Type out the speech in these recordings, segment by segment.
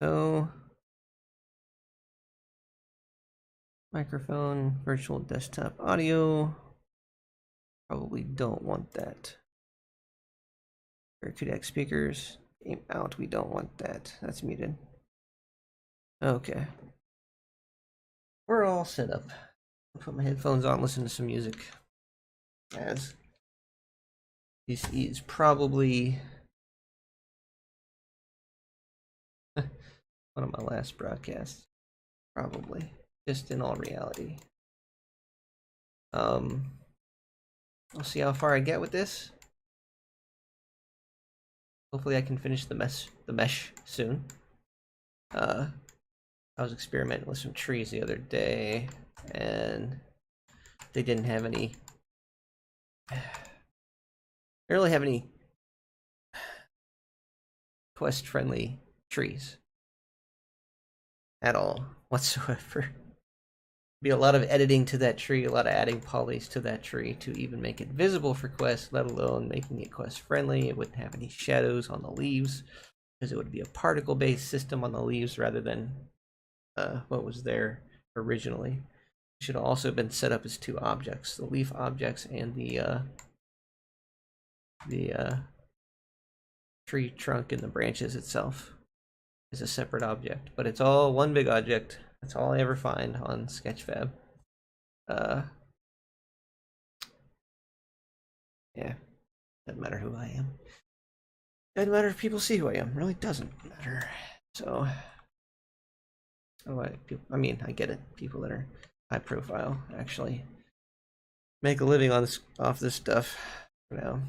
So, microphone, virtual desktop audio. Probably don't want that. Codec speakers. Aim out, we don't want that. That's muted. Okay. We're all set up. I'll put my headphones on, listen to some music. As this is probably one of my last broadcasts. Probably. Just in all reality. I'll see how far I get with this. Hopefully I can finish the mesh soon. I was experimenting with some trees the other day, and they didn't have any. They really have any quest-friendly trees at all whatsoever. Be a lot of editing to that tree, a lot of adding polys to that tree to even make it visible for quests, let alone making it quest friendly. It wouldn't have any shadows on the leaves because it would be a particle-based system on the leaves rather than what was there originally. It should have also been set up as two objects: the leaf objects and the tree trunk and the branches itself is a separate object, but it's all one big object. That's all I ever find on Sketchfab. Yeah, doesn't matter who I am. Doesn't matter if people see who I am. It really doesn't matter. So, I mean, I get it. People that are high profile actually make a living on this, off this stuff. You know,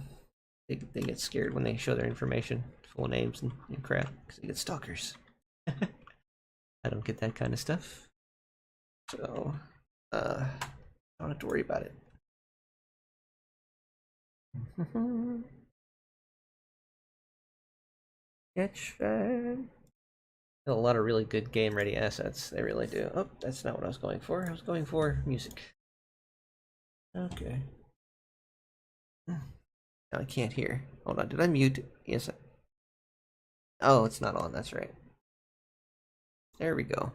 they get scared when they show their information, full names and crap, because they get stalkers. I don't get that kind of stuff, so I don't have to worry about it. Sketchfab. A lot of really good game ready assets. They really do. Oh, that's not what I was going for. I was going for music. Okay. Now I can't hear. Hold on. Did I mute? Yes. Oh, it's not on. That's right. There we go.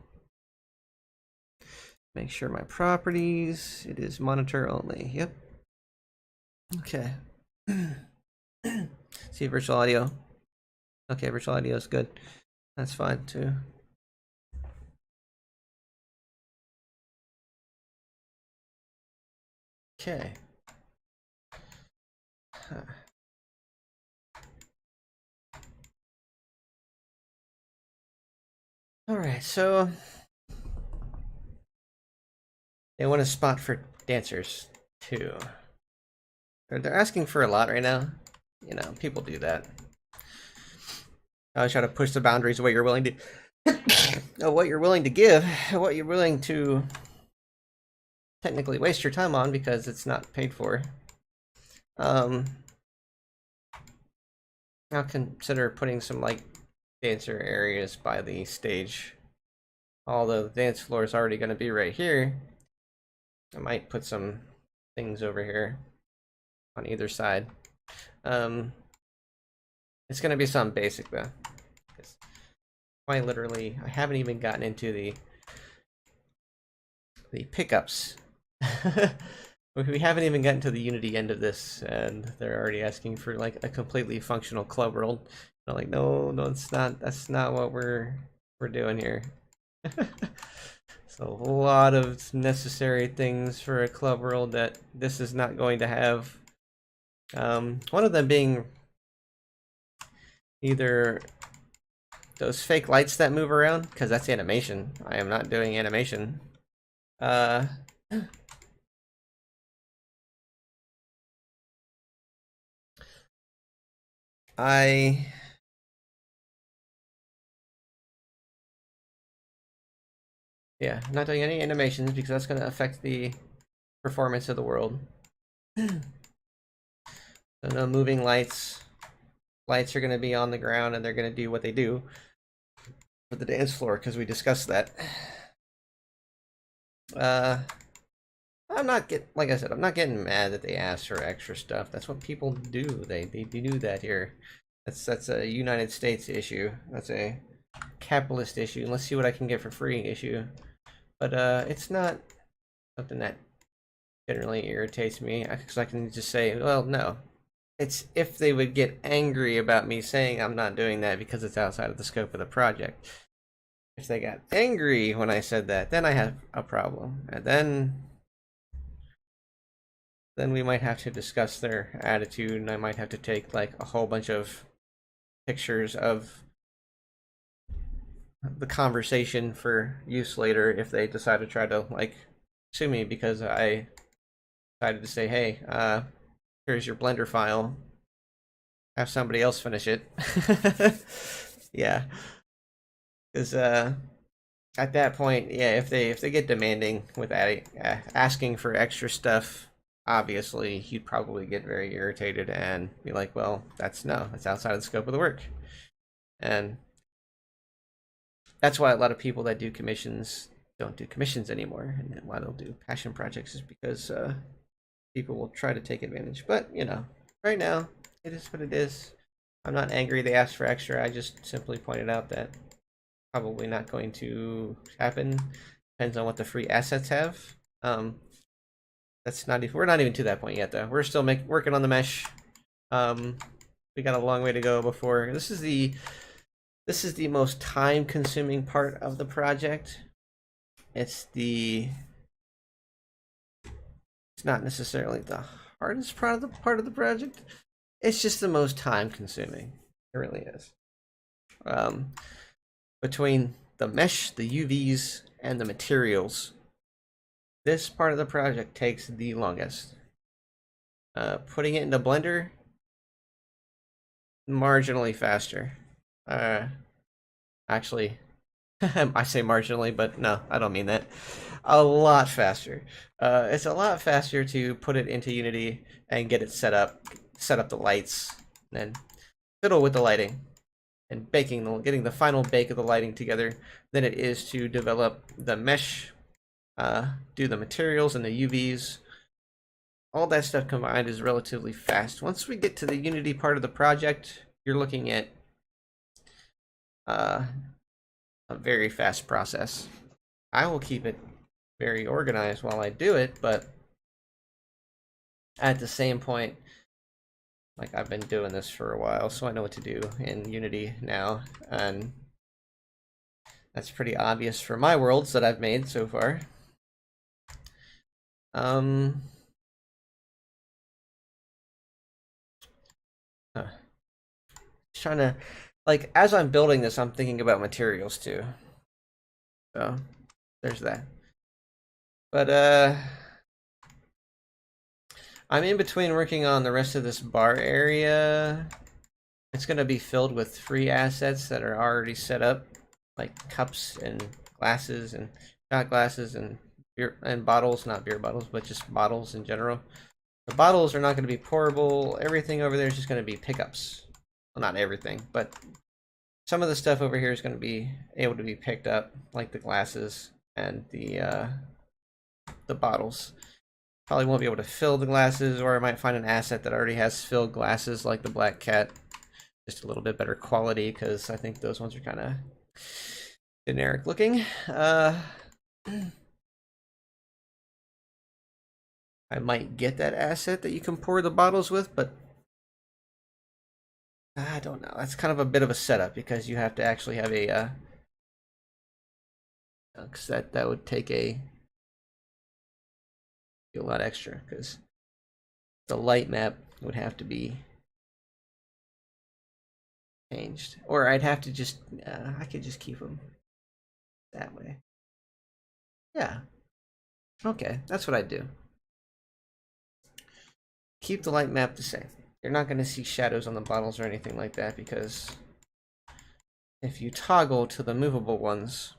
Make sure my properties. It is monitor only. Yep. Okay. See virtual audio. Okay, virtual audio is good. That's fine too. Okay. All right, so they want a spot for dancers too. They're asking for a lot right now. You know, people do that. I always try to push the boundaries of what you're willing to what you're willing to give, what you're willing to technically waste your time on because it's not paid for. I'll consider putting some like dancer areas by the stage. Although the dance floor is already going to be right here, I might put some things over here on either side. It's going to be something basic though. Quite literally, I haven't even gotten into the pickups. We haven't even gotten to the Unity end of this, and they're already asking for like a completely functional club world. I'm like, no, it's not. That's not what we're doing here. So a lot of necessary things for a club world that this is not going to have. One of them being either those fake lights that move around, because that's animation. I am not doing animation. Yeah, I'm not doing any animations because that's going to affect the performance of the world. So no moving lights. Lights are going to be on the ground and they're going to do what they do for the dance floor because we discussed that. I'm not like I said, I'm not getting mad that they asked for extra stuff. That's what people do. They do that here. That's a United States issue. That's a capitalist issue. Let's see what I can get for free issue. But it's not something that generally irritates me, because I can just say, well, no. It's if they would get angry about me saying I'm not doing that because it's outside of the scope of the project. If they got angry when I said that, then I have a problem. And then we might have to discuss their attitude, and I might have to take like a whole bunch of pictures of the conversation for use later if they decide to try to like sue me because I decided to say, hey, here's your Blender file, have somebody else finish it. Yeah, because at that point, yeah, if they get demanding with asking for extra stuff, obviously you'd probably get very irritated and be like, well, that's outside of the scope of the work. And that's why a lot of people that do commissions don't do commissions anymore, and why they'll do passion projects is because people will try to take advantage. But right now it is what it is. I'm not angry they asked for extra. I just simply pointed out that probably not going to happen. Depends on what the free assets have. That's not even, we're not even to that point yet though. We're still working on the mesh. We got a long way to go before this is the most time consuming part of the project. It's not necessarily the hardest part of the project. It's just the most time consuming. It really is. Between the mesh, the UVs, and the materials, this part of the project takes the longest. Putting it into Blender, marginally faster. Actually, I say marginally, but no, I don't mean that. A lot faster. It's a lot faster to put it into Unity and get it set up the lights, and then fiddle with the lighting and getting the final bake of the lighting together than it is to develop the mesh, do the materials and the UVs. All that stuff combined is relatively fast. Once we get to the Unity part of the project, you're looking at a very fast process. I will keep it very organized while I do it, but at the same point, like, I've been doing this for a while, so I know what to do in Unity now, and that's pretty obvious for my worlds that I've made so far. Just trying to, like, as I'm building this, I'm thinking about materials too. So there's that. But I'm in between working on the rest of this bar area. It's going to be filled with free assets that are already set up, like cups and glasses and shot glasses and beer and bottles, not beer bottles, but just bottles in general. The bottles are not going to be pourable. Everything over there is just going to be pickups. Well, not everything, but some of the stuff over here is going to be able to be picked up, like the glasses and the bottles. Probably won't be able to fill the glasses, or I might find an asset that already has filled glasses, like the Black Cat. Just a little bit better quality, because I think those ones are kind of generic looking. I might get that asset that you can pour the bottles with, but I don't know. That's kind of a bit of a setup, because you have to actually have a because that would take a lot extra, because the light map would have to be changed, or I'd have to just I could just keep them that way. Yeah, okay, that's what I'd do. Keep the light map the same. You're not going to see shadows on the bottles or anything like that, because if you toggle to the movable ones,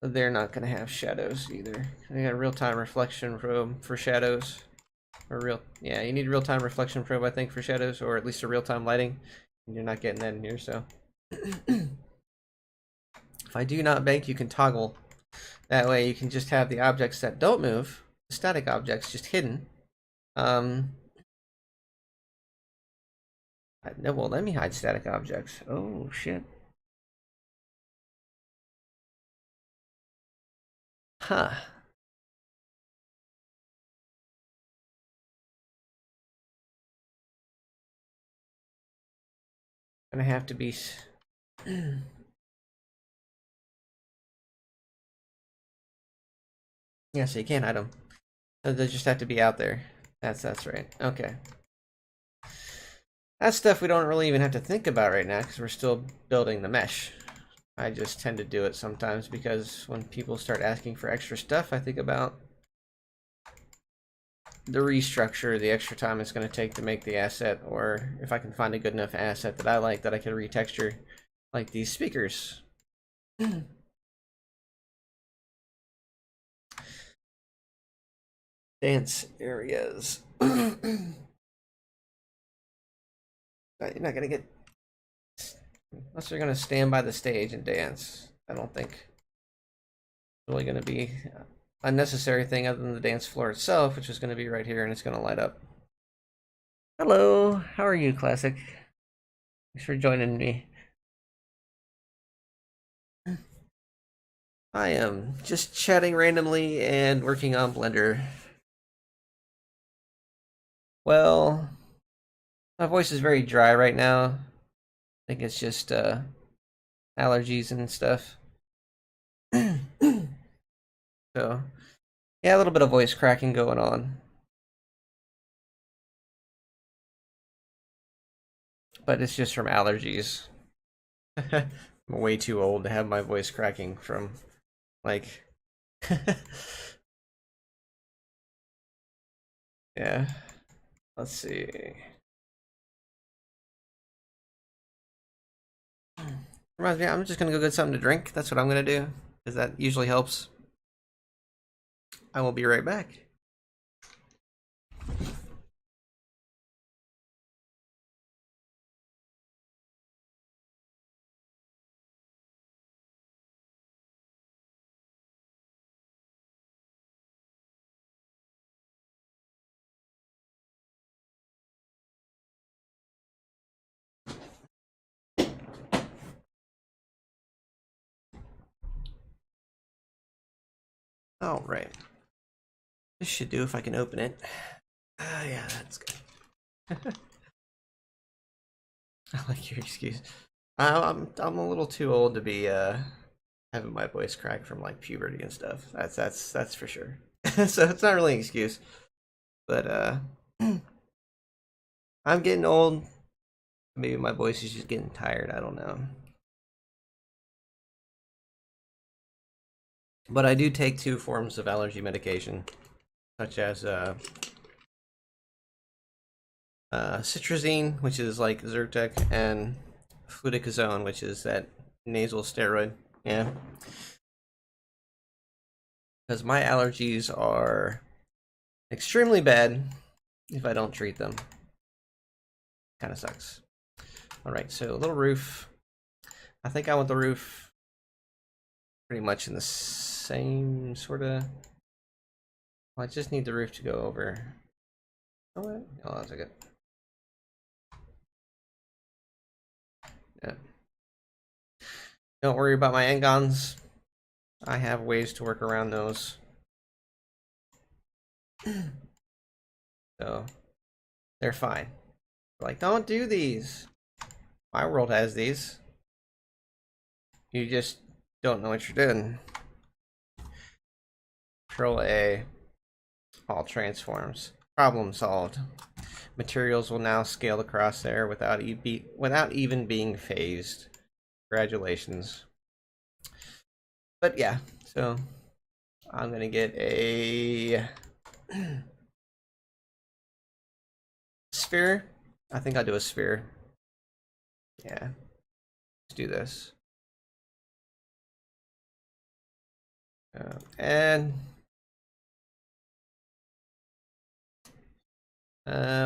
they're not going to have shadows either. You got a real-time reflection probe for shadows. Or yeah, you need real-time reflection probe, I think, for shadows, or at least a real-time lighting. And you're not getting that in here, so. If I do not bake, you can toggle. That way you can just have the objects that don't move, the static objects, just hidden. No, well, let me hide static objects. Oh, shit. Huh. Gonna have to be. Yeah, so you can't hide them. They just have to be out there. That's right. Okay. That's stuff we don't really even have to think about right now because we're still building the mesh. I just tend to do it sometimes because when people start asking for extra stuff, I think about the restructure, the extra time it's going to take to make the asset, or if I can find a good enough asset that I like that I can retexture, like these speakers. Dance areas. You're not going to get, unless they're going to stand by the stage and dance. I don't think it's really going to be a necessary thing other than the dance floor itself, which is going to be right here and it's going to light up. Hello, how are you, Classic? Thanks for joining me. I am just chatting randomly and working on Blender. Well, my voice is very dry right now. I think it's just allergies and stuff. So, yeah, a little bit of voice cracking going on. But it's just from allergies. I'm way too old to have my voice cracking from, like... Yeah. Let's see. Reminds me, I'm just gonna go get something to drink. That's what I'm gonna do, because that usually helps. I will be right back. All right. This should do if I can open it. Yeah, that's good. I like your excuse. I'm a little too old to be having my voice crack from like puberty and stuff. That's for sure. So it's not really an excuse, but I'm getting old. Maybe my voice is just getting tired. I don't know. But I do take two forms of allergy medication, such as citrazine, which is like Zyrtec, and fluticasone, which is that nasal steroid. Yeah, because my allergies are extremely bad if I don't treat them. Kind of sucks. All right, so a little roof. I think I want the roof pretty much in the same sort of. Well, I just need the roof to go over. Oh, what? Oh, that's good. Yeah. Don't worry about my engons. I have ways to work around those. So they're fine. Like, don't do these. My world has these. You just don't know what you're doing. Control A. All transforms. Problem solved. Materials will now scale across there without even being phased. Congratulations. But yeah, so I'm gonna get a sphere. I think I'll do a sphere. Yeah, let's do this. And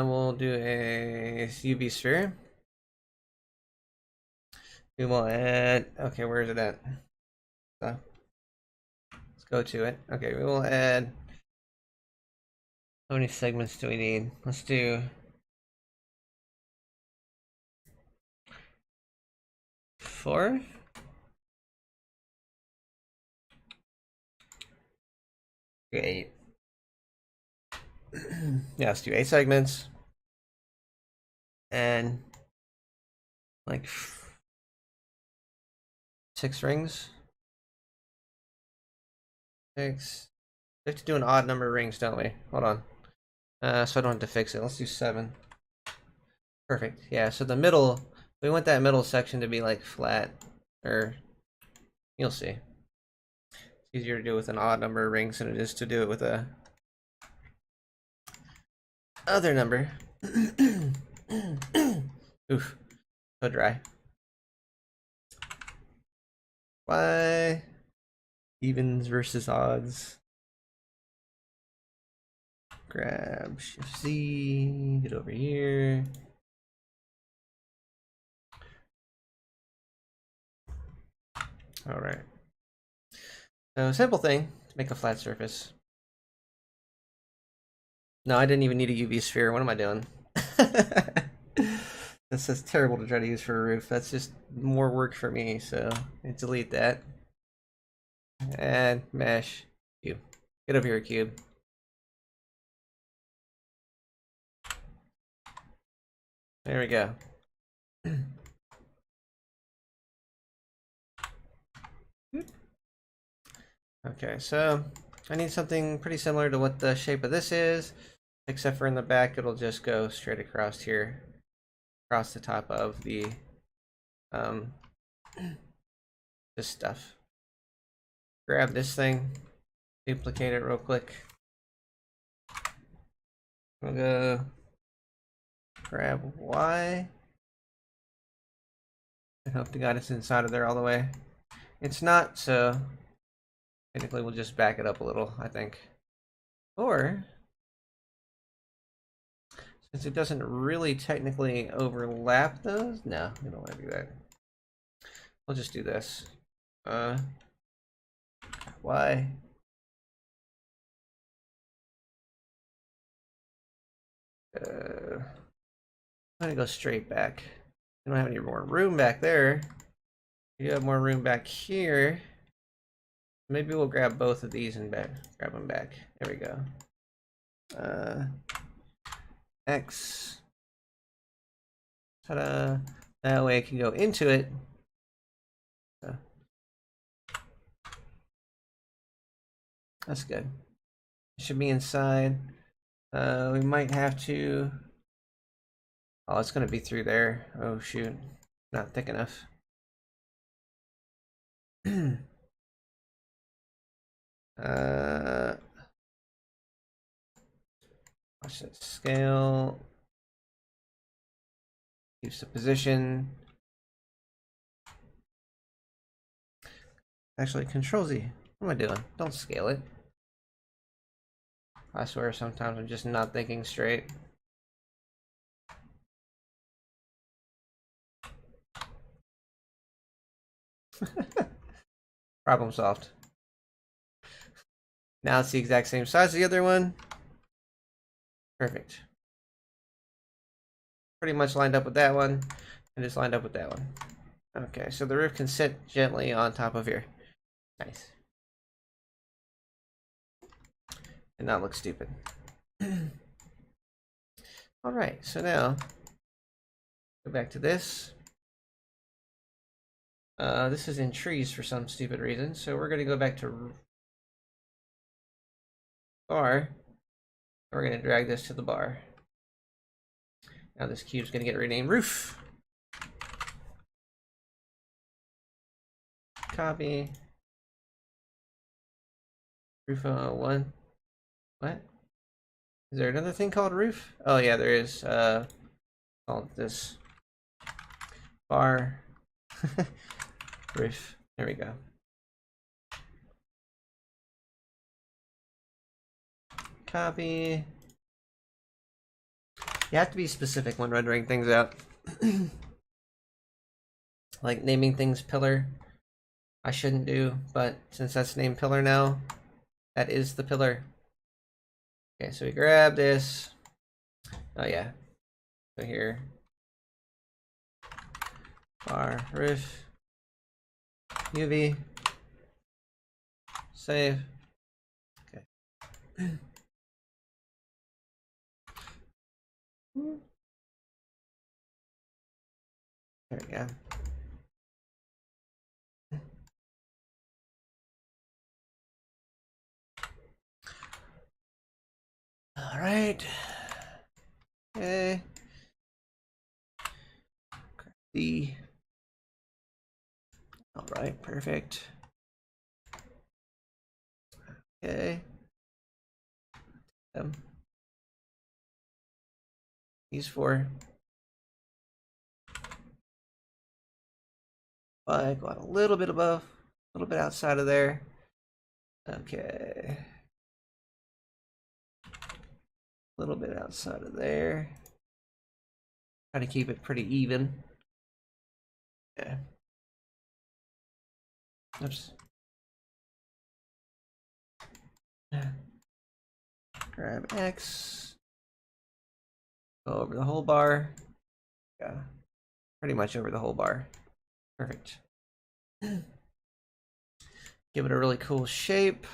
we'll do a UV sphere. We will add. Okay, where is it at? Let's go to it. Okay, we will add. How many segments do we need? Let's do 4. Do 8. Yeah, let's do 8 segments. And like 6 rings. 6. We have to do an odd number of rings, don't we? Hold on. So I don't have to fix it. Let's do 7. Perfect. Yeah, so the middle, we want that middle section to be like flat. Or, you'll see. It's easier to do with an odd number of rings than it is to do it with a other number. Oof. So dry. Why? Evens versus odds. Grab Shift Z, get over here. All right. So simple thing to make a flat surface. No, I didn't even need a UV sphere. What am I doing? This is terrible to try to use for a roof. That's just more work for me, so I delete that. And mesh cube. Get over here, cube. There we go. Okay, so I need something pretty similar to what the shape of this is, except for in the back it'll just go straight across here, across the top of the this stuff. Grab this thing, duplicate it real quick. We'll go grab Y. I hope to God it's inside of there all the way. It's not, so technically we'll just back it up a little, I think. Or, since it doesn't really technically overlap those, no, we don't want to do that. We'll just do this. Y. I'm gonna go straight back. We don't have any more room back there. We do have more room back here. Maybe we'll grab both of these and grab them back. There we go. X. Ta-da. That way I can go into it. That's good. It should be inside. We might have to. Oh, it's gonna be through there. Oh shoot, not thick enough. Watch that scale. Use the position. Actually, Control Z. What am I doing? Don't scale it. I swear sometimes I'm just not thinking straight. Problem solved. Now it's the exact same size as the other one. Perfect. Pretty much lined up with that one, and just lined up with that one. Okay, so the roof can sit gently on top of here. Nice. And not look stupid. Alright, so now go back to this. This is in trees for some stupid reason, so we're going to go back to bar. We're going to drag this to the bar. Now this cube's going to get renamed roof. Copy. Roof 1. What? Is there another thing called roof? Oh yeah, there is. Called this bar roof. There we go. Copy. You have to be specific when rendering things out. Like naming things pillar. I shouldn't do, but since that's named pillar now, that is the pillar. Okay, so we grab this. Oh yeah. So here. Bar roof. UV. Save. Okay. There we go. All right. Okay. All right, perfect. Okay. These four. Go out a little bit above, a little bit outside of there. Okay. A little bit outside of there. Try to keep it pretty even. Okay. Oops. Grab X. Go over the whole bar. Yeah. Pretty much over the whole bar. Perfect. Give it a really cool shape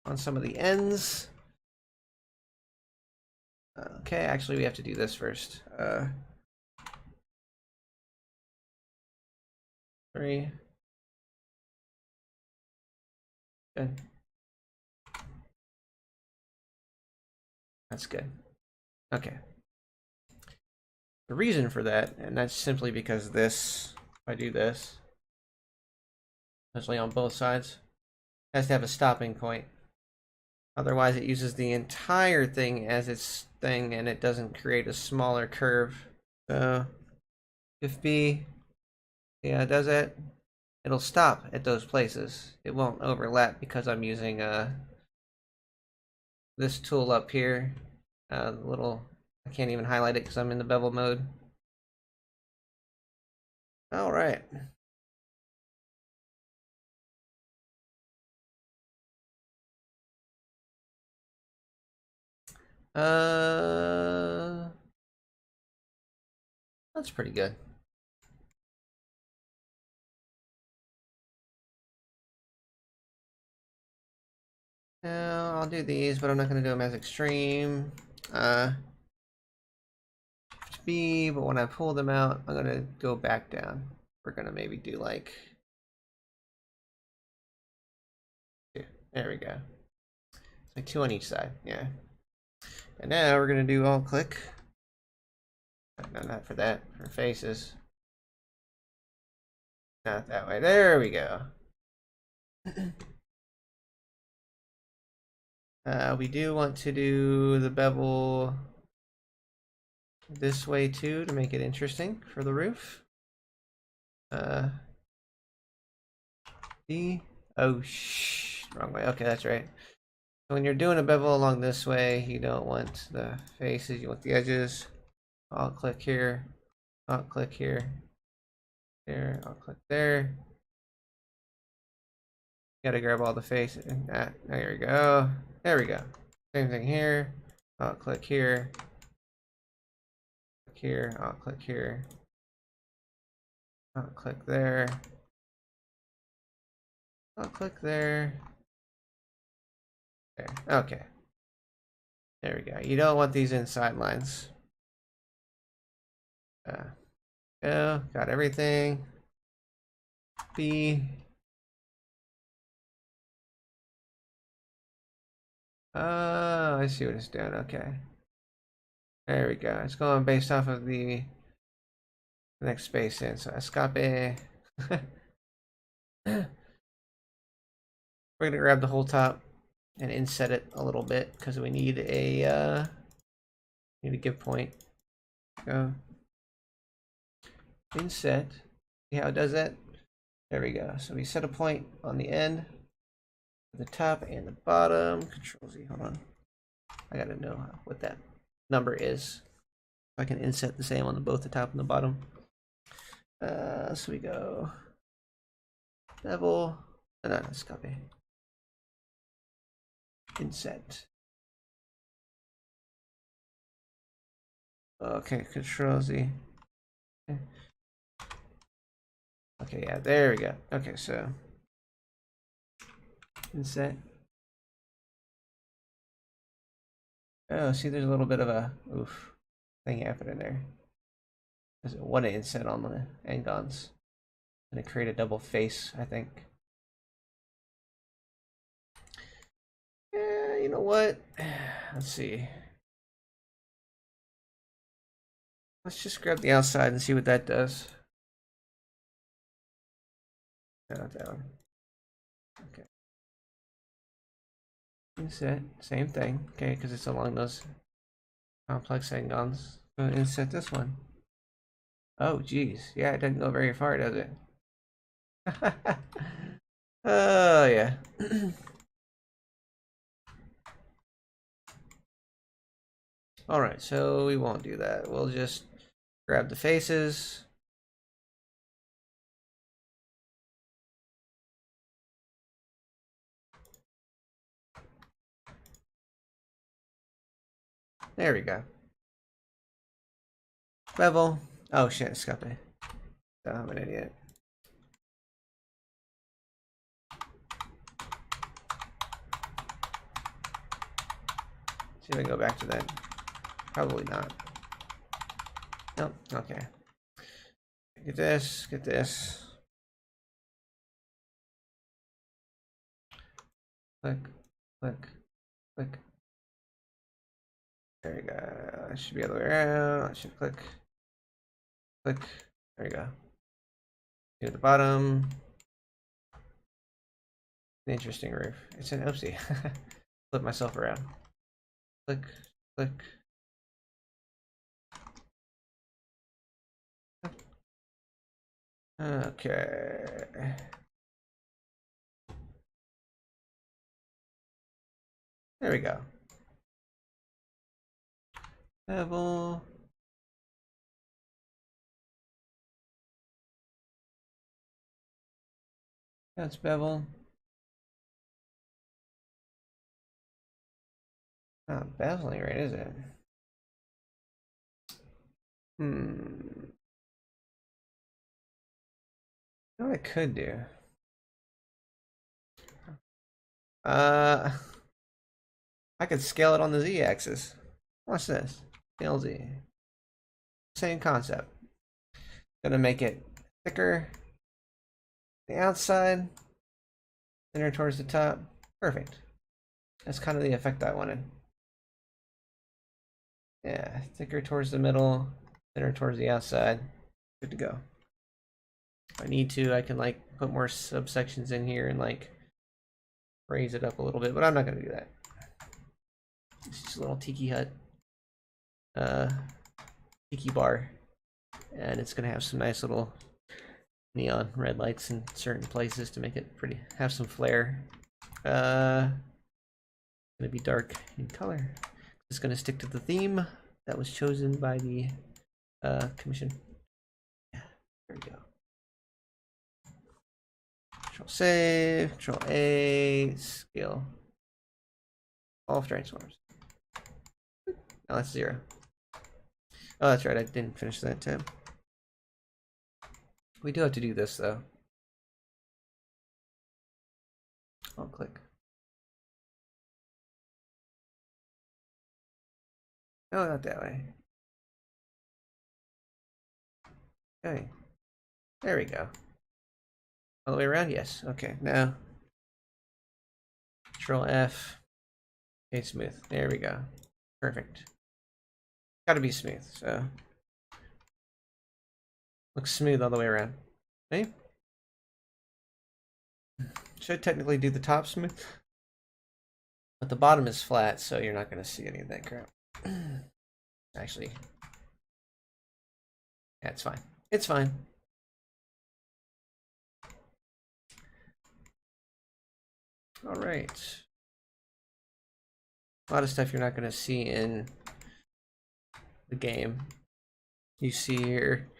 on some of the ends. Okay, actually we have to do this first. 3. Good. That's good. Okay. The reason for that, and that's simply because this, if I do this, especially on both sides, has to have a stopping point. Otherwise it uses the entire thing as its thing and it doesn't create a smaller curve. So if B, yeah, it does it, it'll stop at those places. It won't overlap because I'm using this tool up here. I can't even highlight it because I'm in the bevel mode. All right. That's pretty good. Now I'll do these, but I'm not going to do them as extreme. B, but when I pull them out, I'm going to go back down. We're going to maybe do like 2. There we go. It's like 2 on each side. Yeah. And now we're going to do alt click. No, not for that. For faces. Not that way. There we go. We do want to do the bevel this way too to make it interesting for the roof. D. Oh, wrong way. Okay, that's right. So when you're doing a bevel along this way, you don't want the faces, you want the edges. I'll click here. I'll click here. There. I'll click there. Gotta grab all the faces. There we go. There we go. Same thing here. I'll click here. Click here. I'll click here. I'll click there. I'll click there. There. Okay. There we go. You don't want these inside lines. Go. Got everything. B. Oh, I see what it's doing. Okay. There we go. It's going based off of the next space in. So escape. We're gonna grab the whole top and inset it a little bit because we need a give point. Go. Inset. See how it does that? There we go. So we set a point on the end, the top and the bottom. Control Z. Hold on. I gotta know what that number is. I can inset the same on both the top and the bottom. So we go bevel. No, let's copy. Inset. Okay, Control Z. Okay, yeah, there we go. Okay, so inset. Oh, see, there's a little bit of a oof thing happening there. There's one inset on the Angons. Gonna create a double face, I think. You know what? Let's see. Let's just grab the outside and see what that does. Not that one. Okay. Inset, same thing. Okay, because it's along those complex Angons. So inset this one. Oh, geez. Yeah, it doesn't go very far, does it? Oh, yeah. Alright, so we won't do that. We'll just grab the faces. There we go. Bevel. Oh shit, escape. Oh, I'm an idiot. See if I can go back to that. Probably not. Nope, okay. Get this, get this. Click, click, click. There we go. It should be the other way around. I should click, click. There we go. At the bottom. An interesting roof. It's an oopsie. Flip myself around. Click, click. Okay. There we go. Bevel. That's bevel. Not beveling right, is it? Hmm. You know what I could do? I could scale it on the z-axis. Watch this. Scale z. Same concept. Gonna make it thicker. The outside. Thinner towards the top. Perfect. That's kind of the effect I wanted. Yeah, thicker towards the middle, thinner towards the outside. Good to go. If I need to, I can like put more subsections in here and like raise it up a little bit, but I'm not gonna do that. It's just a little tiki hut, tiki bar, and it's gonna have some nice little neon red lights in certain places to make it pretty, have some flair. Gonna be dark in color. It's gonna stick to the theme that was chosen by the commission. Yeah, there we go. Control save, Control A, scale. All transforms. Now that's 0. Oh, that's right, I didn't finish that tab. We do have to do this though. I'll click. No, not that way. Okay. There we go. All the way around? Yes. Okay, now. Control F. Okay, smooth. There we go. Perfect. Gotta be smooth, so. Looks smooth all the way around. Okay? Should technically do the top smooth. But the bottom is flat, so you're not gonna see any of that crap. Actually. Yeah, it's fine. It's fine. All right. A lot of stuff you're not going to see in the game. You see here,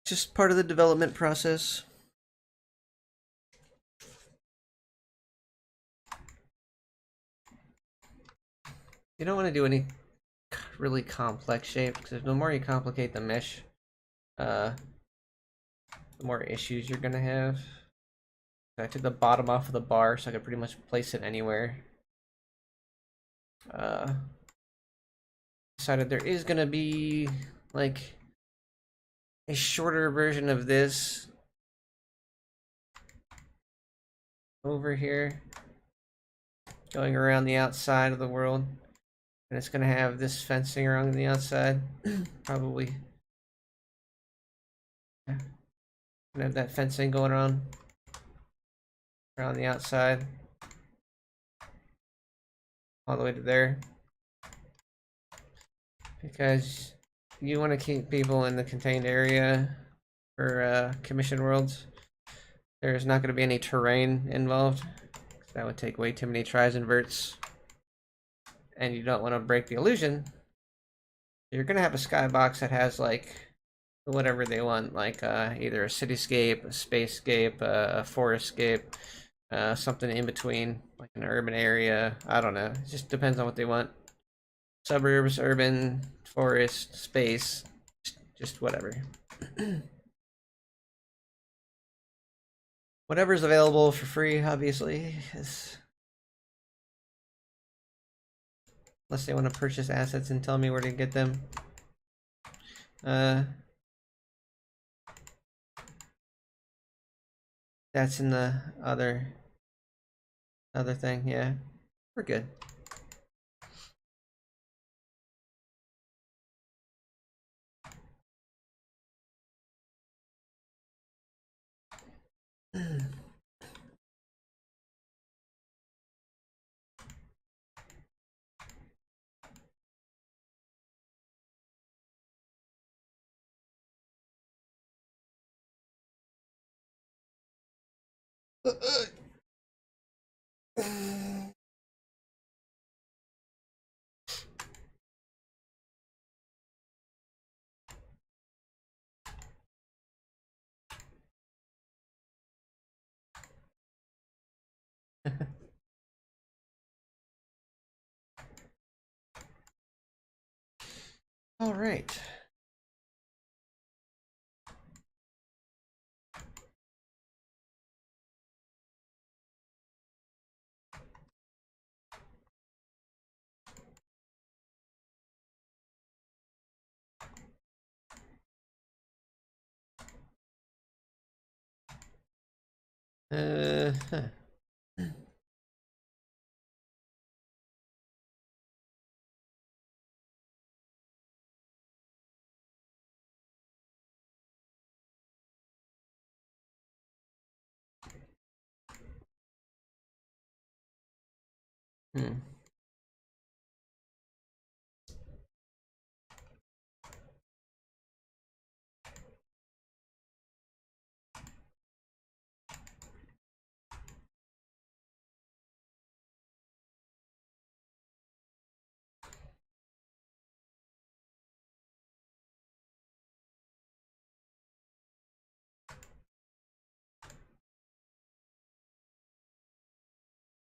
just part of the development process. You don't want to do any really complex shapes, because the more you complicate the mesh, the more issues you're going to have. I took the bottom off of the bar so I could pretty much place it anywhere. decided there is gonna be like a shorter version of this over here going around the outside of the world, and it's gonna have this fencing around the outside. Probably gonna have that fencing going on around the outside all the way to there, because you want to keep people in the contained area for commission worlds. There's not going to be any terrain involved. That would take way too many tries and verts, and you don't want to break the illusion. You're going to have a skybox that has like whatever they want, like either a cityscape, a spacescape, a forestscape, something in between, like an urban area. I don't know. It just depends on what they want. Suburbs, urban, forest, space, just whatever. Whatever's available for free, obviously, unless they want to purchase assets and tell me where to get them. That's in the other thing. Yeah, we're good. All right. Huh. Hmm.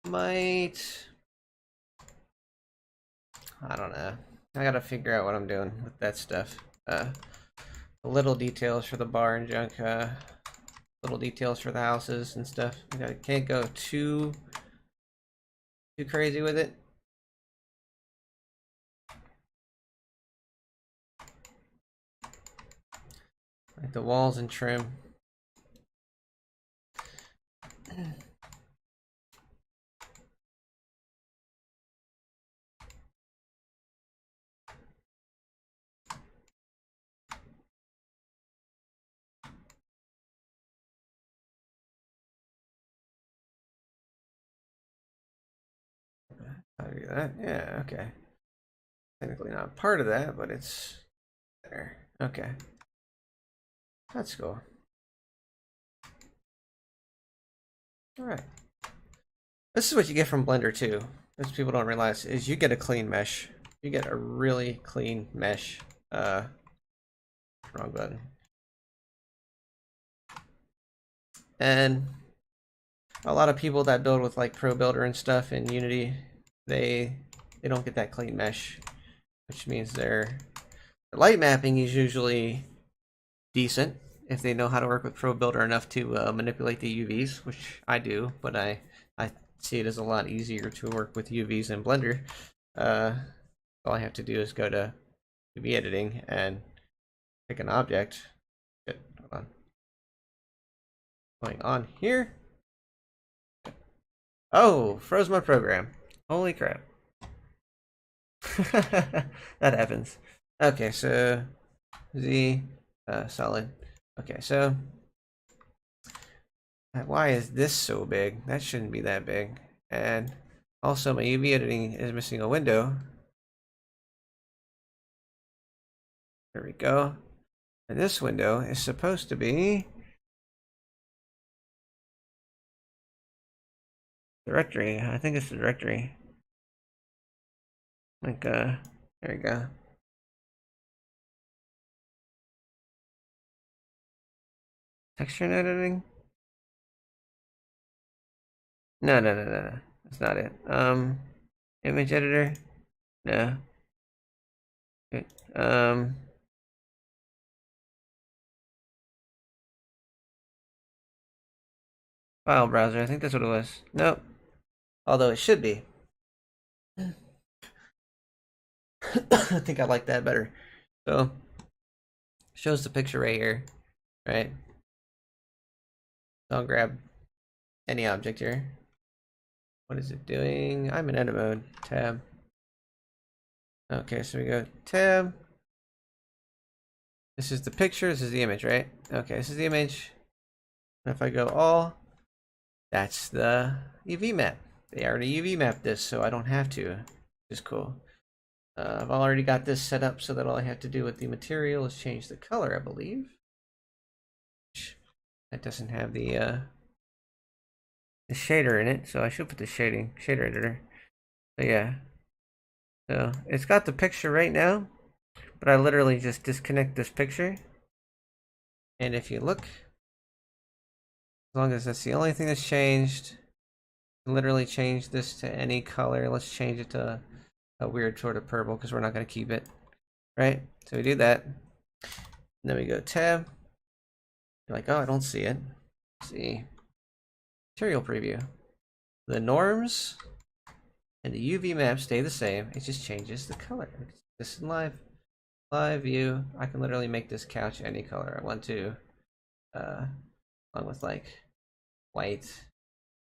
Might. I don't know. I gotta figure out what I'm doing with that stuff. Little details for the bar and junk. Little details for the houses and stuff. I can't go too crazy with it. Like the walls and trim. How do I do that? Yeah, okay. Technically not part of that, but it's there. Okay. That's cool. Alright. This is what you get from Blender too. Most people don't realize is you get a clean mesh. You get a really clean mesh. Wrong button. And a lot of people that build with like Pro Builder and stuff in Unity, they don't get that clean mesh, which means their light mapping is usually decent if they know how to work with Pro Builder enough to manipulate the UVs, which I do, but I see it as a lot easier to work with UVs in Blender. all I have to do is go to UV editing and pick an object. Shit, hold on. Going on here. Oh, froze my program. Holy crap. That happens. Okay, so Z solid. Okay, so why is this so big? That shouldn't be that big. And also my UV editing is missing a window. There we go. And this window is supposed to be directory. I think it's the directory. Like there we go. Texture and editing? No. That's not it. Image editor? No. Um File browser, I think that's what it was. Nope. Although it should be. I think I like that better. So shows the picture right here, right? So I'll grab any object here. What is it doing? I'm in edit mode. Tab. Okay, so we go tab. This is the picture. This is the image, right? Okay, this is the image. And if I go all, that's the UV map. They already UV mapped this, so I don't have to. Which is cool. I've already got this set up so that all I have to do with the material is change the color, I believe. That doesn't have the shader in it, so I should put the shader editor. So yeah. So it's got the picture right now, but I literally just disconnect this picture. And if you look, as long as that's the only thing that's changed, literally change this to any color. Let's change it to a weird sort of purple because we're not going to keep it. Right? So we do that. And then we go tab. You're like, oh, I don't see it. Let's see. Material preview. The norms and the UV map stay the same. It just changes the color. This is live view. I can literally make this couch any color I want to. Along with like white.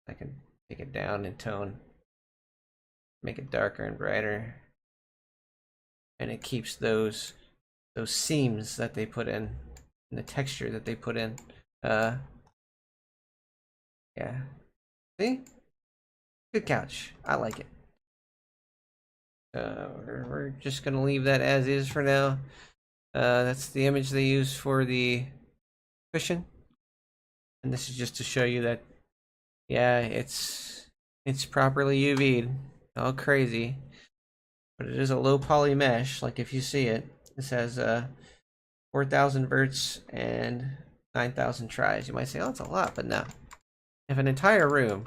I can take it down in tone. Make it darker and brighter. And it keeps those seams that they put in and the texture that they put in. Yeah. See? Good couch. I like it. We're just gonna leave that as is for now. That's the image they use for the cushion. And this is just to show you that, yeah, it's properly UV'd. All crazy. But it is a low poly mesh. Like if you see it, this has 4,000 verts and 9,000 tries. You might say, oh, that's a lot, but no. If an entire room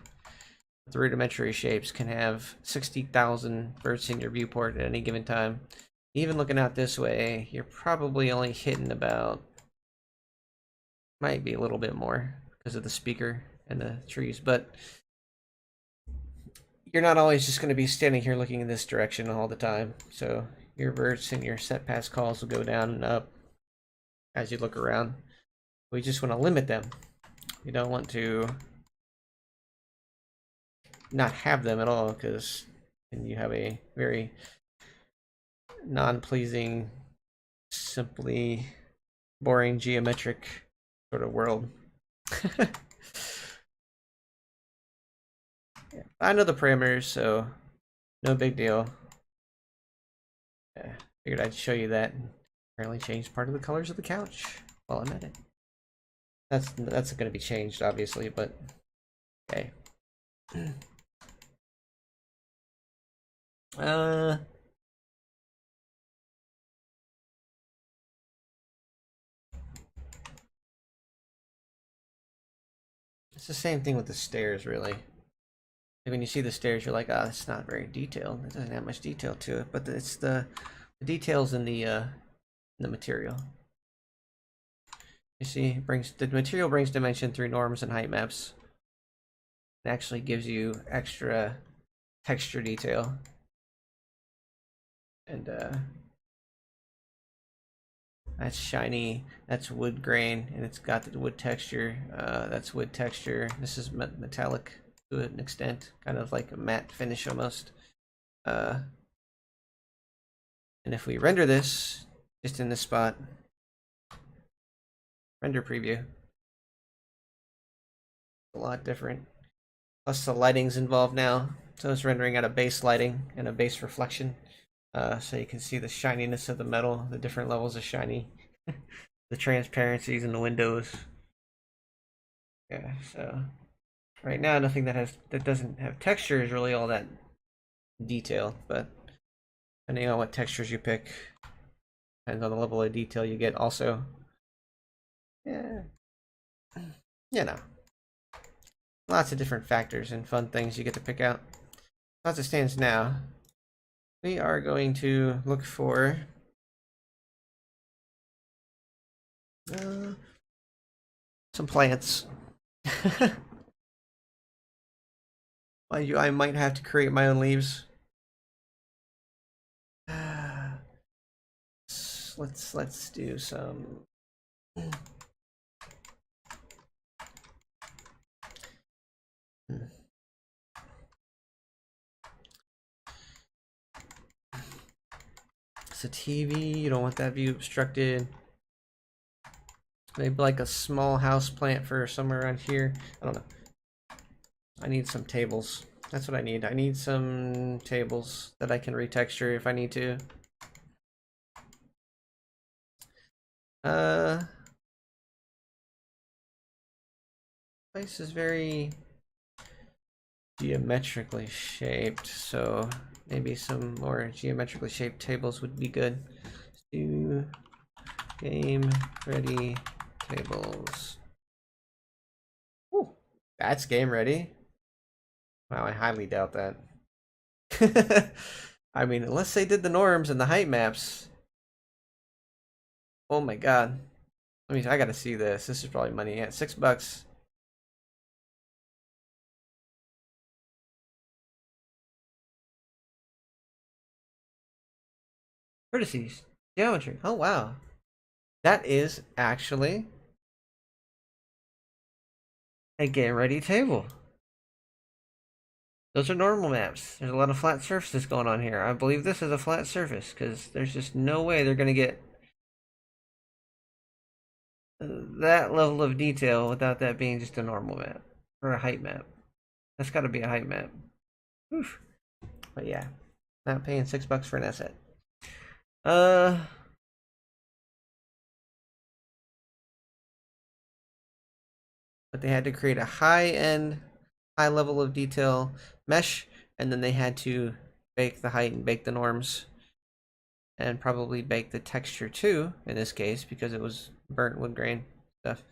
with rudimentary shapes can have 60,000 verts in your viewport at any given time, even looking out this way, you're probably only hitting about, might be a little bit more because of the speaker and the trees, but you're not always just going to be standing here looking in this direction all the time. So your verts and your set pass calls will go down and up as you look around. We just want to limit them. We don't want to not have them at all, because then you have a very non-pleasing, simply boring geometric sort of world. Yeah, I know the parameters, so no big deal. Yeah, figured I'd show you that and apparently change part of the colors of the couch while I'm at it. That's going to be changed, obviously, but okay. It's the same thing with the stairs, really. When you see the stairs, you're like, oh, it's not very detailed. It doesn't have much detail to it, but it's the details in the material. You see, the material brings dimension through norms and height maps. It actually gives you extra texture detail. And that's shiny. That's wood grain, and it's got the wood texture. That's wood texture. This is metallic to an extent, kind of like a matte finish almost. And if we render this just in this spot, render preview, a lot different. Plus the lighting's involved now, so it's rendering out a base lighting and a base reflection. So you can see the shininess of the metal, the different levels of shiny, the transparencies in the windows. Yeah, so right now nothing that doesn't have texture is really all that detailed, but depending on what textures you pick, depends on the level of detail you get also. Yeah. You know. Lots of different factors and fun things you get to pick out. As it stands now, we are going to look for some plants. I might have to create my own leaves. Let's do some. It's a TV. You don't want that view obstructed. Maybe like a small house plant for somewhere around here. I don't know. I need some tables. That's what I need. I need some tables that I can retexture if I need to. Place is very geometrically shaped, so maybe some more geometrically shaped tables would be good. Let's do game ready tables. Ooh, that's game ready. Wow, I highly doubt that. I mean, unless they did the norms and the height maps. Oh my god. I gotta see this. This is probably money. Yeah, $6. Vertices. Geometry. Oh wow. That is actually a game ready table. Those are normal maps. There's a lot of flat surfaces going on here. I believe this is a flat surface because there's just no way they're going to get that level of detail without that being just a normal map or a height map. That's got to be a height map. Oof. But yeah, not paying $6 for an asset. But they had to create a high-end, high level of detail mesh, and then they had to bake the height and bake the norms, and probably bake the texture too, in this case, because it was burnt wood grain stuff.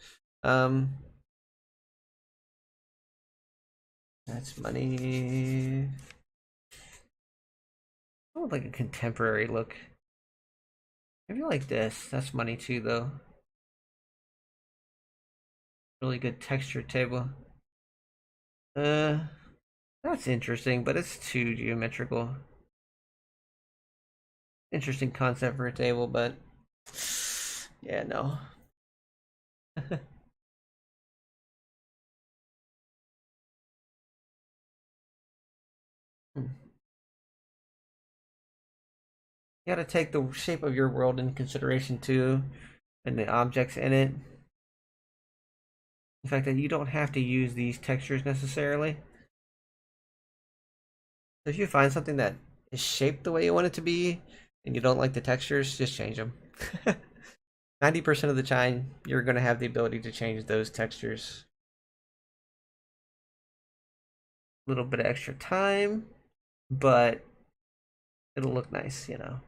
That's money. I would like a contemporary look. Maybe like this. That's money too, though. Really good texture table. That's interesting, but it's too geometrical. Interesting concept for a table, but yeah, no. You gotta take the shape of your world into consideration too, and the objects in it. The fact that you don't have to use these textures necessarily. So if you find something that is shaped the way you want it to be, and you don't like the textures, just change them. 90% of the time, you're going to have the ability to change those textures. A little bit of extra time, but it'll look nice, you know.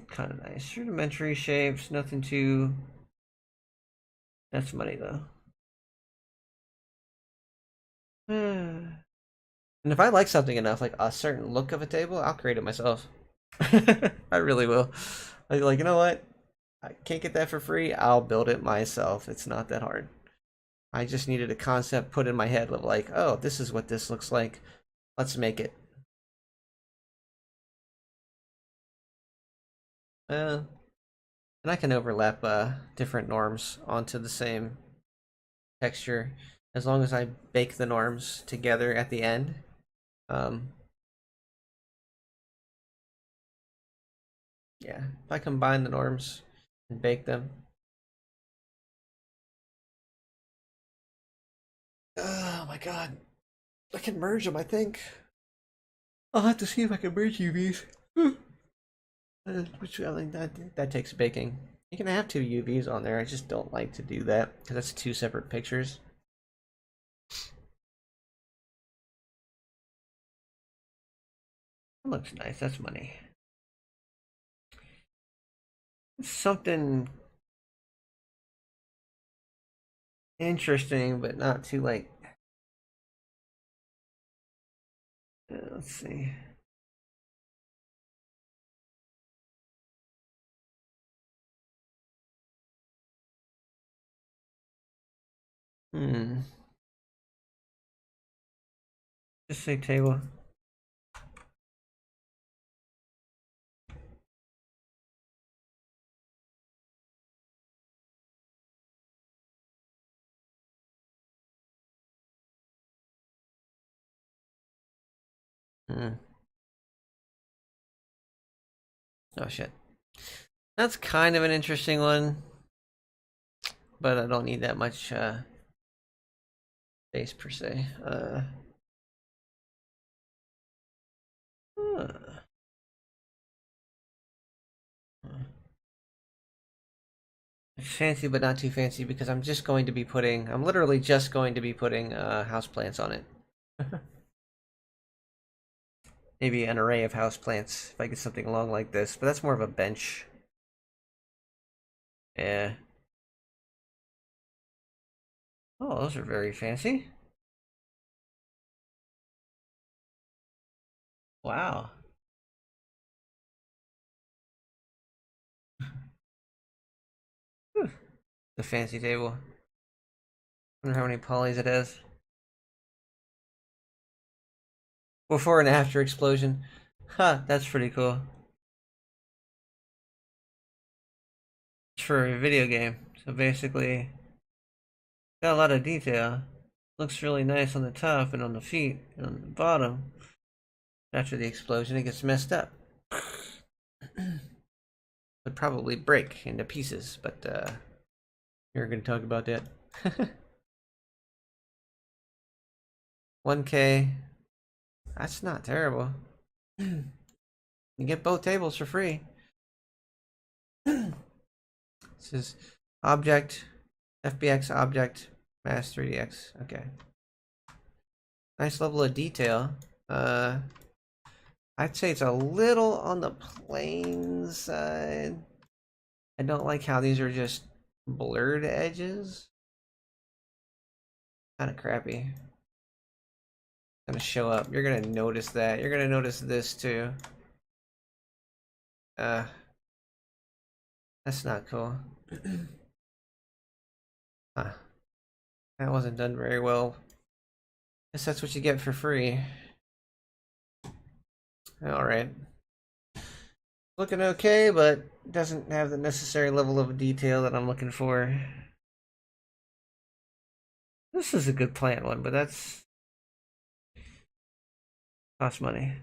Kind of nice. Rudimentary shapes, nothing too. That's money though. And if I like something enough, like a certain look of a table, I'll create it myself. I really will. Like, you know what? I can't get that for free. I'll build it myself. It's not that hard. I just needed a concept put in my head of like, oh, this is what this looks like. Let's make it. And I can overlap different norms onto the same texture as long as I bake the norms together at the end. Um, yeah, if I combine the norms and bake them. Oh my god, I can merge them, I think. I'll have to see if I can merge UVs. Which I think that takes baking. You can have two UVs on there. I just don't like to do that because that's two separate pictures. That looks nice. That's money. Something interesting, but not too like. Let's see. Hmm. Just say table. Hmm. Oh shit. That's kind of an interesting one, but I don't need that much space per se. Huh. Fancy, but not too fancy because I'm just going to be putting. I'm literally just going to be putting houseplants on it. Maybe an array of houseplants if I get something long like this, but that's more of a bench. Yeah. Oh, those are very fancy. Wow. Whew. The fancy table. Wonder how many polys it has. Before and after explosion. Huh, that's pretty cool. It's for a video game. So basically, got a lot of detail. Looks really nice on the top and on the feet and on the bottom. After the explosion, it gets messed up. Would probably break into pieces, but you're going to talk about that. 1K. That's not terrible. You get both tables for free. This is object, FBX object, mass 3DX. Okay. Nice level of detail. I'd say it's a little on the plain side. I don't like how these are just blurred edges. Kind of crappy. Gonna show up. You're gonna notice that. You're gonna notice this too. Uh, that's not cool. Huh. That wasn't done very well. Guess that's what you get for free. Alright. Looking okay, but doesn't have the necessary level of detail that I'm looking for. This is a good plant one, but that's costs money.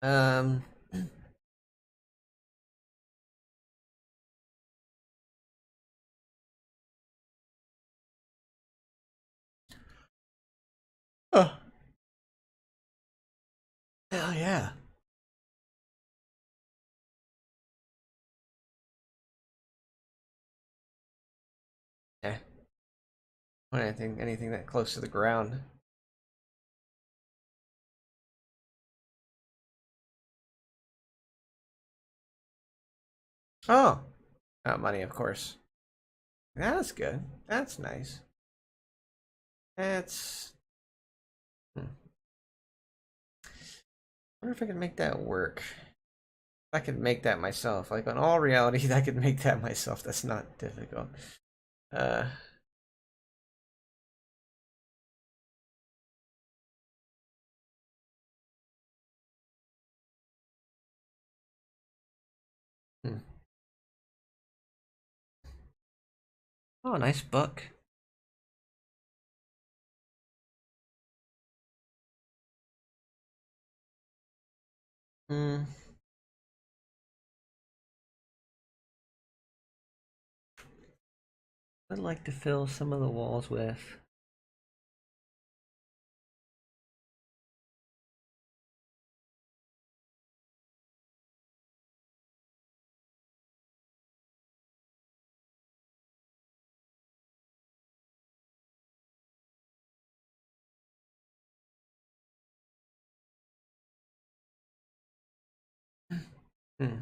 Um, oh, hell yeah. Yeah. Anything that close to the ground. Oh, money, of course. That's good. That's nice. That's. Hmm. I wonder if I can make that work. I could make that myself. Like on all reality, I could make that myself. That's not difficult. Uh, Oh, nice book. Hmm. I'd like to fill some of the walls with hmm.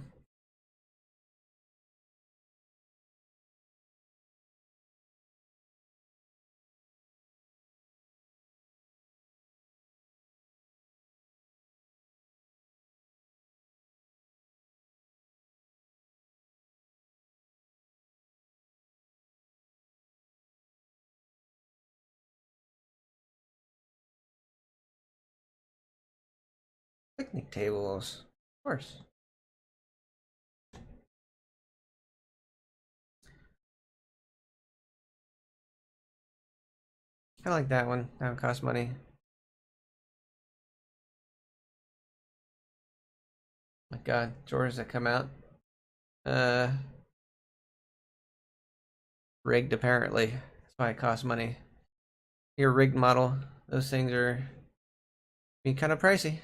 Picnic tables. Of course. I like that one. That would cost money. My god, drawers that come out. Uh, Rigged apparently. That's why it costs money. Your rigged model. Those things are being kind of pricey.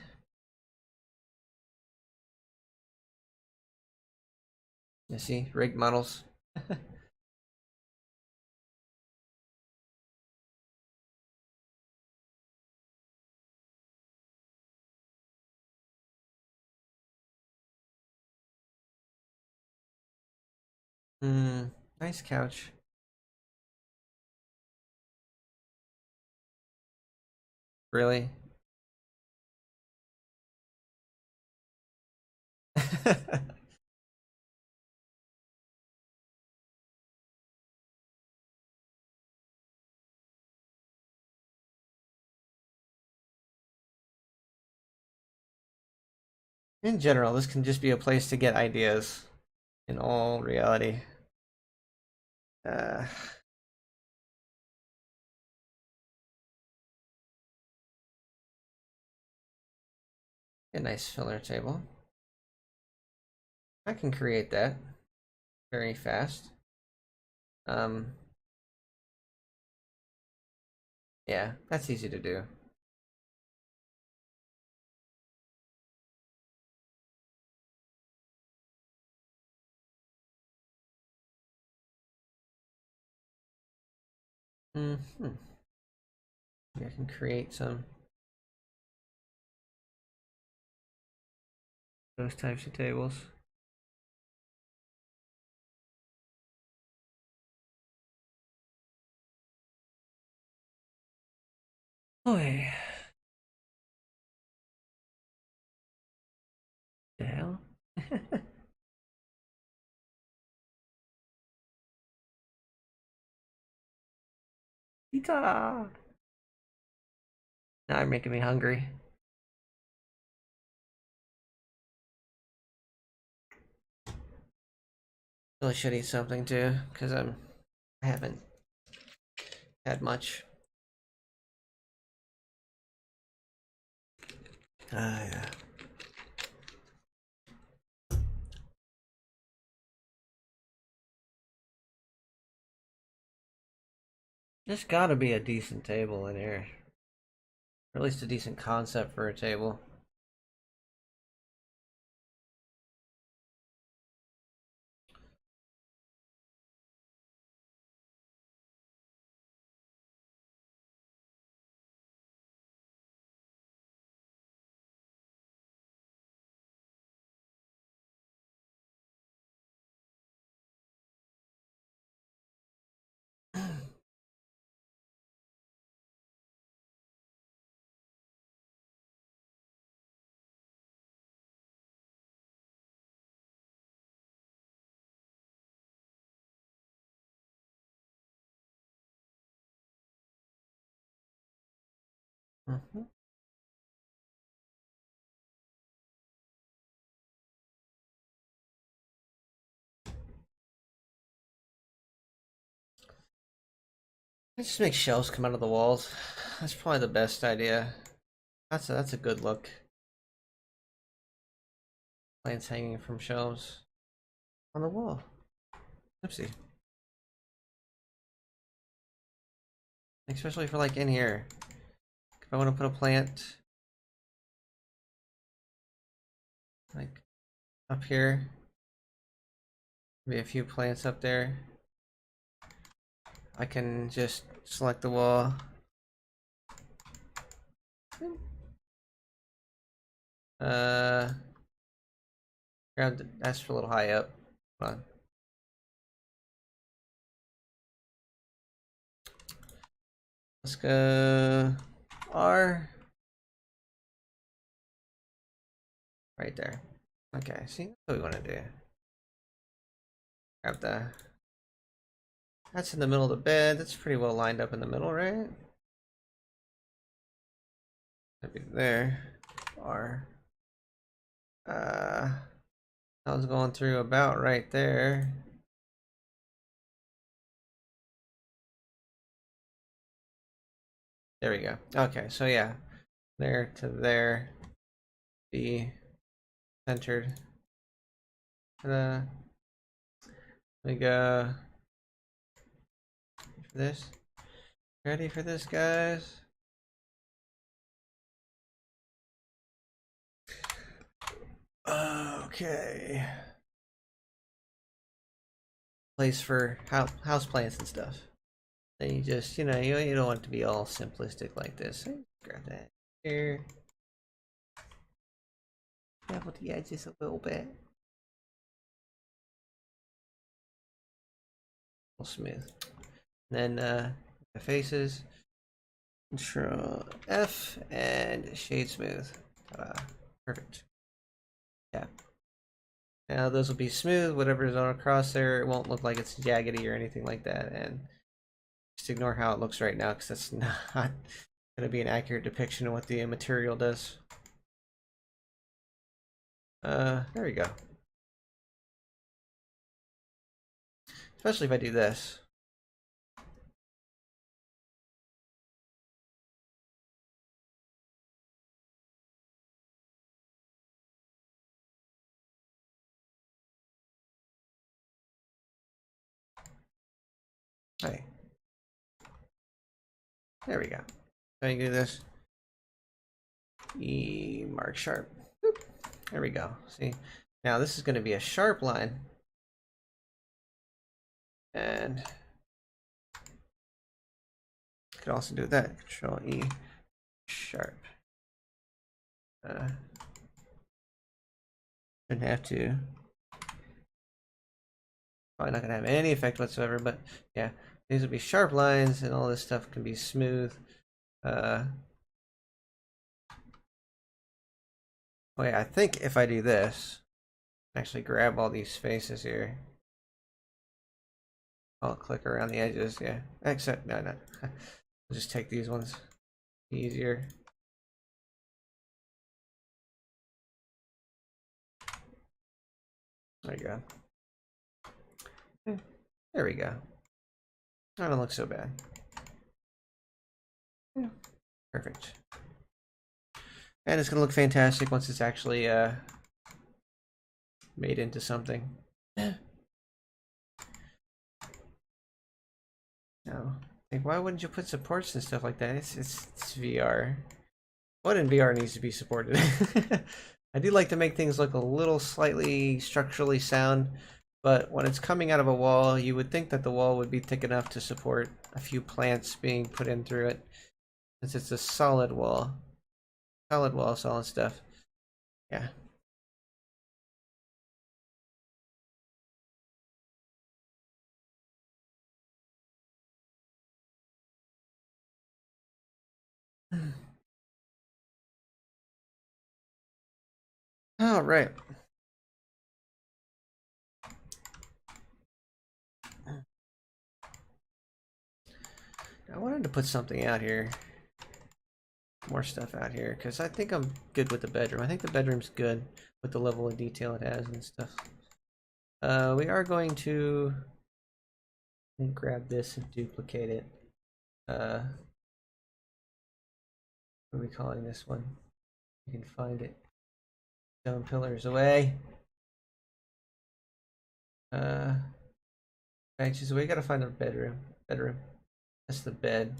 You see, rigged models. Hmm. Nice couch. Really? In general, this can just be a place to get ideas. In all reality. Uh, a nice filler table. I can create that very fast. Um, yeah, that's easy to do. Hmm. I can create some those types of tables. Oh, hey. The hell? Pizza! Now you're making me hungry. Really should eat something too, because I haven't had much. Yeah. There's gotta be a decent table in here. Or at least a decent concept for a table. Mhm. Let's just make shelves come out of the walls. That's probably the best idea. That's a good look. Plants hanging from shelves on the wall. Oopsie. Especially for like in here. If I want to put a plant like up here, maybe a few plants up there. I can just select the wall. That's for a little high up. Hold on. Let's go R. Right there. Okay, see what we want to do. Grab the. That's in the middle of the bed. That's pretty well lined up in the middle, right? That'd be there. R. I was going through about right there. There we go. Okay, so yeah, there to there, be centered. Ta-da. We go for this. Ready for this, guys? Okay. Place for house plants and stuff. Then you just, you don't want it to be all simplistic like this. Grab that here. Bevel the edges a little bit. Smooth. And then the faces. Control F and shade smooth. Perfect. Yeah. Now those will be smooth. Whatever's on across there, it won't look like it's jaggedy or anything like that. And just ignore how it looks right now because that's not going to be an accurate depiction of what the material does. There we go. Especially if I do this. Hey. There we go. So you do this. Mark sharp. Boop. There we go. See? Now this is going to be a sharp line. And you can also do that. Control E sharp. Shouldn't have to. Probably not gonna have any effect whatsoever, but yeah, these will be sharp lines and all this stuff can be smooth. Oh yeah, I think if I do this, actually grab all these faces here. I'll click around the edges, yeah. Except, no. I'll just take these ones. Easier. There you go. There we go. That don't look so bad. Yeah. Perfect. And it's gonna look fantastic once it's actually made into something. No. Like, why wouldn't you put supports and stuff like that? It's VR. What in VR needs to be supported? I do like to make things look a little slightly structurally sound, but when it's coming out of a wall, you would think that the wall would be thick enough to support a few plants being put in through it, since it's a solid wall. Solid wall, solid stuff. Yeah. All right. I wanted to put something out here. More stuff out here, because I think I'm good with the bedroom. I think the bedroom's good with the level of detail it has and stuff. We are going to grab this and duplicate it. What are we calling this one? You can find it. Stone pillars away. Benches away. Gotta find a bedroom. Bedroom. That's the bed.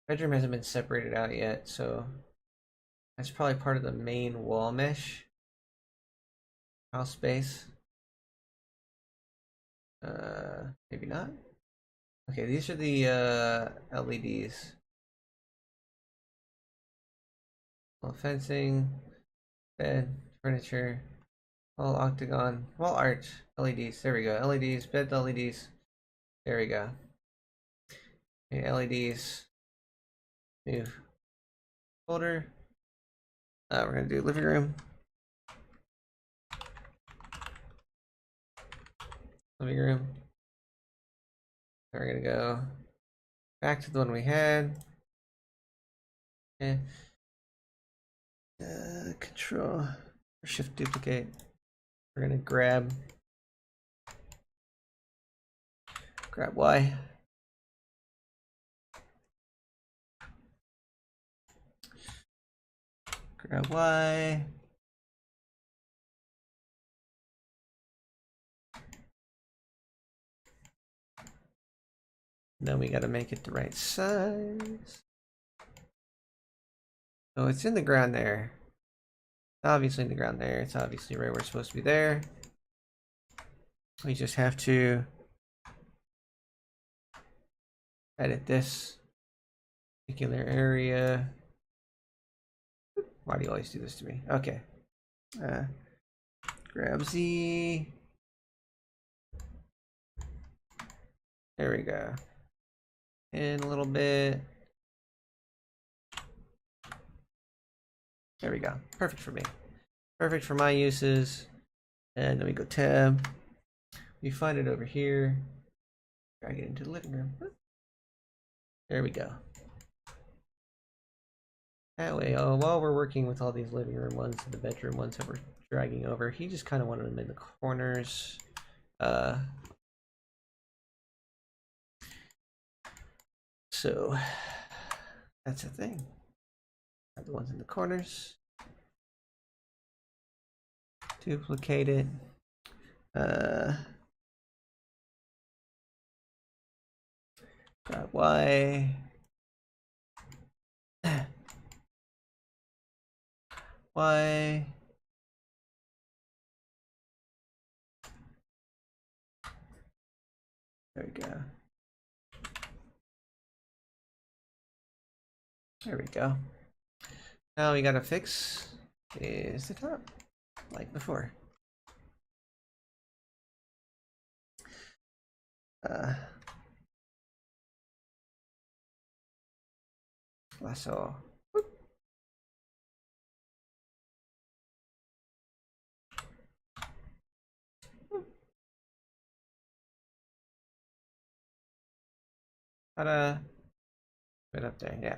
Bedroom hasn't been separated out yet, so that's probably part of the main wall mesh. House space. Maybe not. Okay, these are the LEDs. Wall fencing, bed, furniture, wall octagon, wall arch, LEDs. There we go. LEDs, bed LEDs. There we go. Okay, LEDs. Move. Folder. We're gonna do living room. Living room. We're gonna go back to the one we had. Okay. Control or Shift duplicate. We're gonna grab Y. Grab Y. Then we gotta make it the right size. So it's in the ground there. Obviously in the ground there. It's obviously right where it's supposed to be there. We just have to edit this particular area. Why do you always do this to me? Okay. Grab Z. There we go. In a little bit. There we go. Perfect for me. Perfect for my uses. And then we go tab. We find it over here. Drag it into the living room. There we go. That way, while we're working with all these living room ones and the bedroom ones that we're dragging over, he just kind of wanted them in the corners. So that's a thing. Add the ones in the corners. Duplicate it. Grab Y. Y. There we go. There we go. Now we gotta fix is the top, like before. Lasso. Ta-da. Put up there, yeah.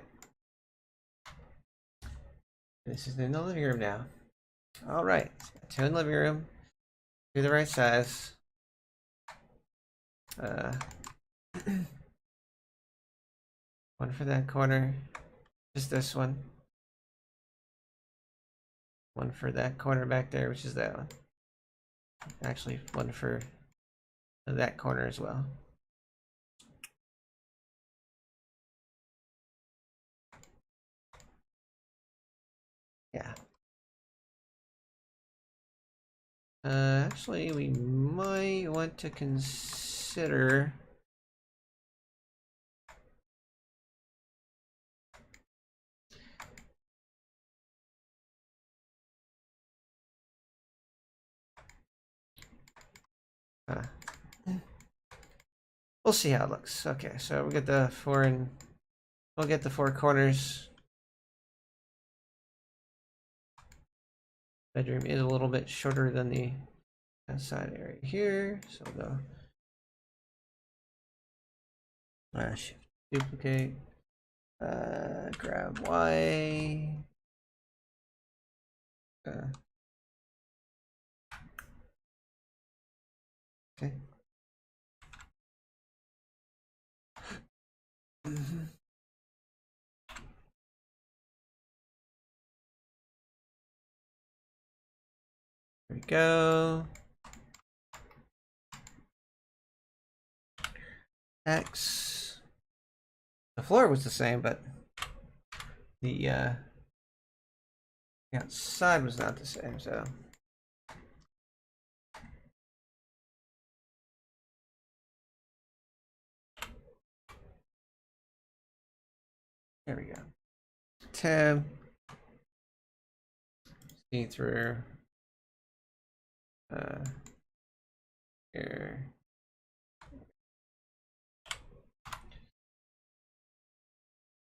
This is in the living room now. All right, two in the living room. Do the right size. One for that corner. Just this one. One for that corner back there, which is that one. Actually, one for that corner as well. Yeah. Actually, we might want to consider we'll see how it looks. Okay, so we'll get the we'll get the four corners. Bedroom is a little bit shorter than the outside area here, so we'll go Shift duplicate, grab Y. Okay. we go. X. The floor was the same, but the outside was not the same, so. There we go. Tab. See through. Here.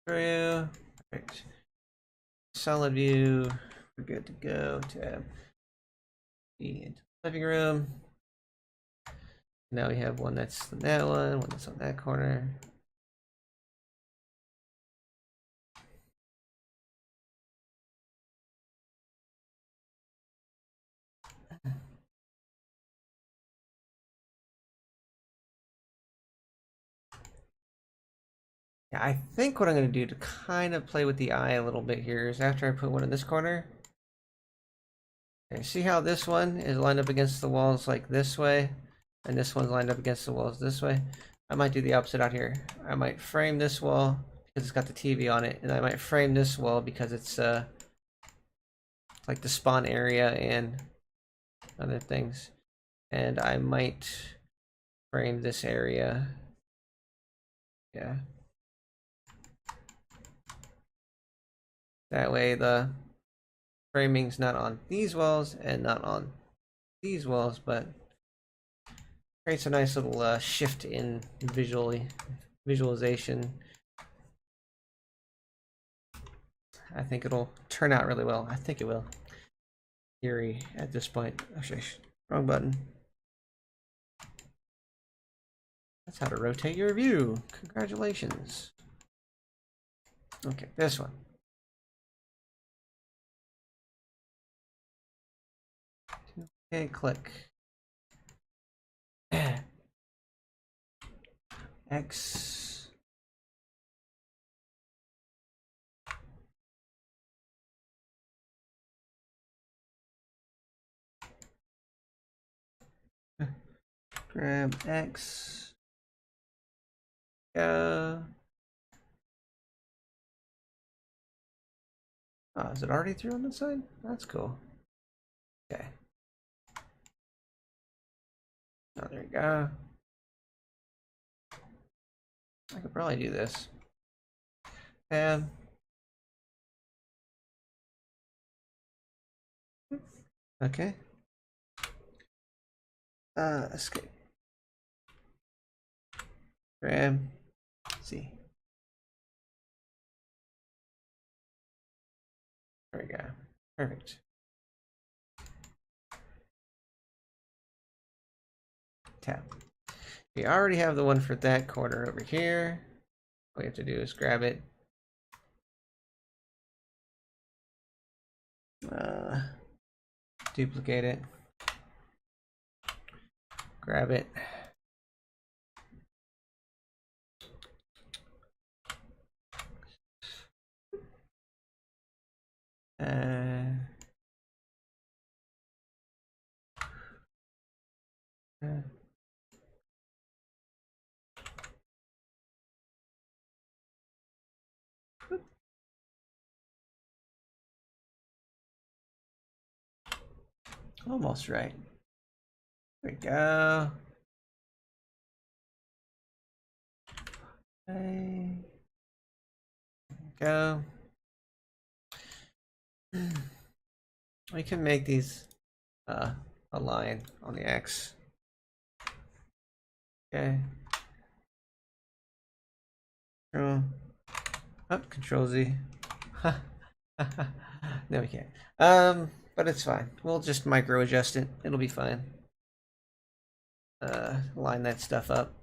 Through. Perfect. Solid view. We're good to go. Tab. Into living room. Now we have one that's on that one that's on that corner. Yeah, I think what I'm going to do to kind of play with the eye a little bit here is after I put one in this corner. Okay, see how this one is lined up against the walls like this way, and this one's lined up against the walls this way? I might do the opposite out here. I might frame this wall because it's got the TV on it, and I might frame this wall because it's like the spawn area and other things. And I might frame this area. Yeah. That way the framing's not on these walls and not on these walls, but creates a nice little shift in visualization. I think it'll turn out really well. I think it will. Theory at this point. Actually, wrong button. That's how to rotate your view. Congratulations. Okay, this one. Okay, click. X. Grab X. Go. Oh, is it already through on this side? That's cool. Okay. Oh, there you go. I could probably do this. And okay. Escape. Grab. C. There we go. Perfect. Tap. We already have the one for that corner over here. All we have to do is grab it. Duplicate it. Grab it. Almost right. There we go. Okay. Go. We can make these a line on the X. Okay. Control Z. No, we can't. But it's fine. We'll just micro adjust it. It'll be fine. Line that stuff up.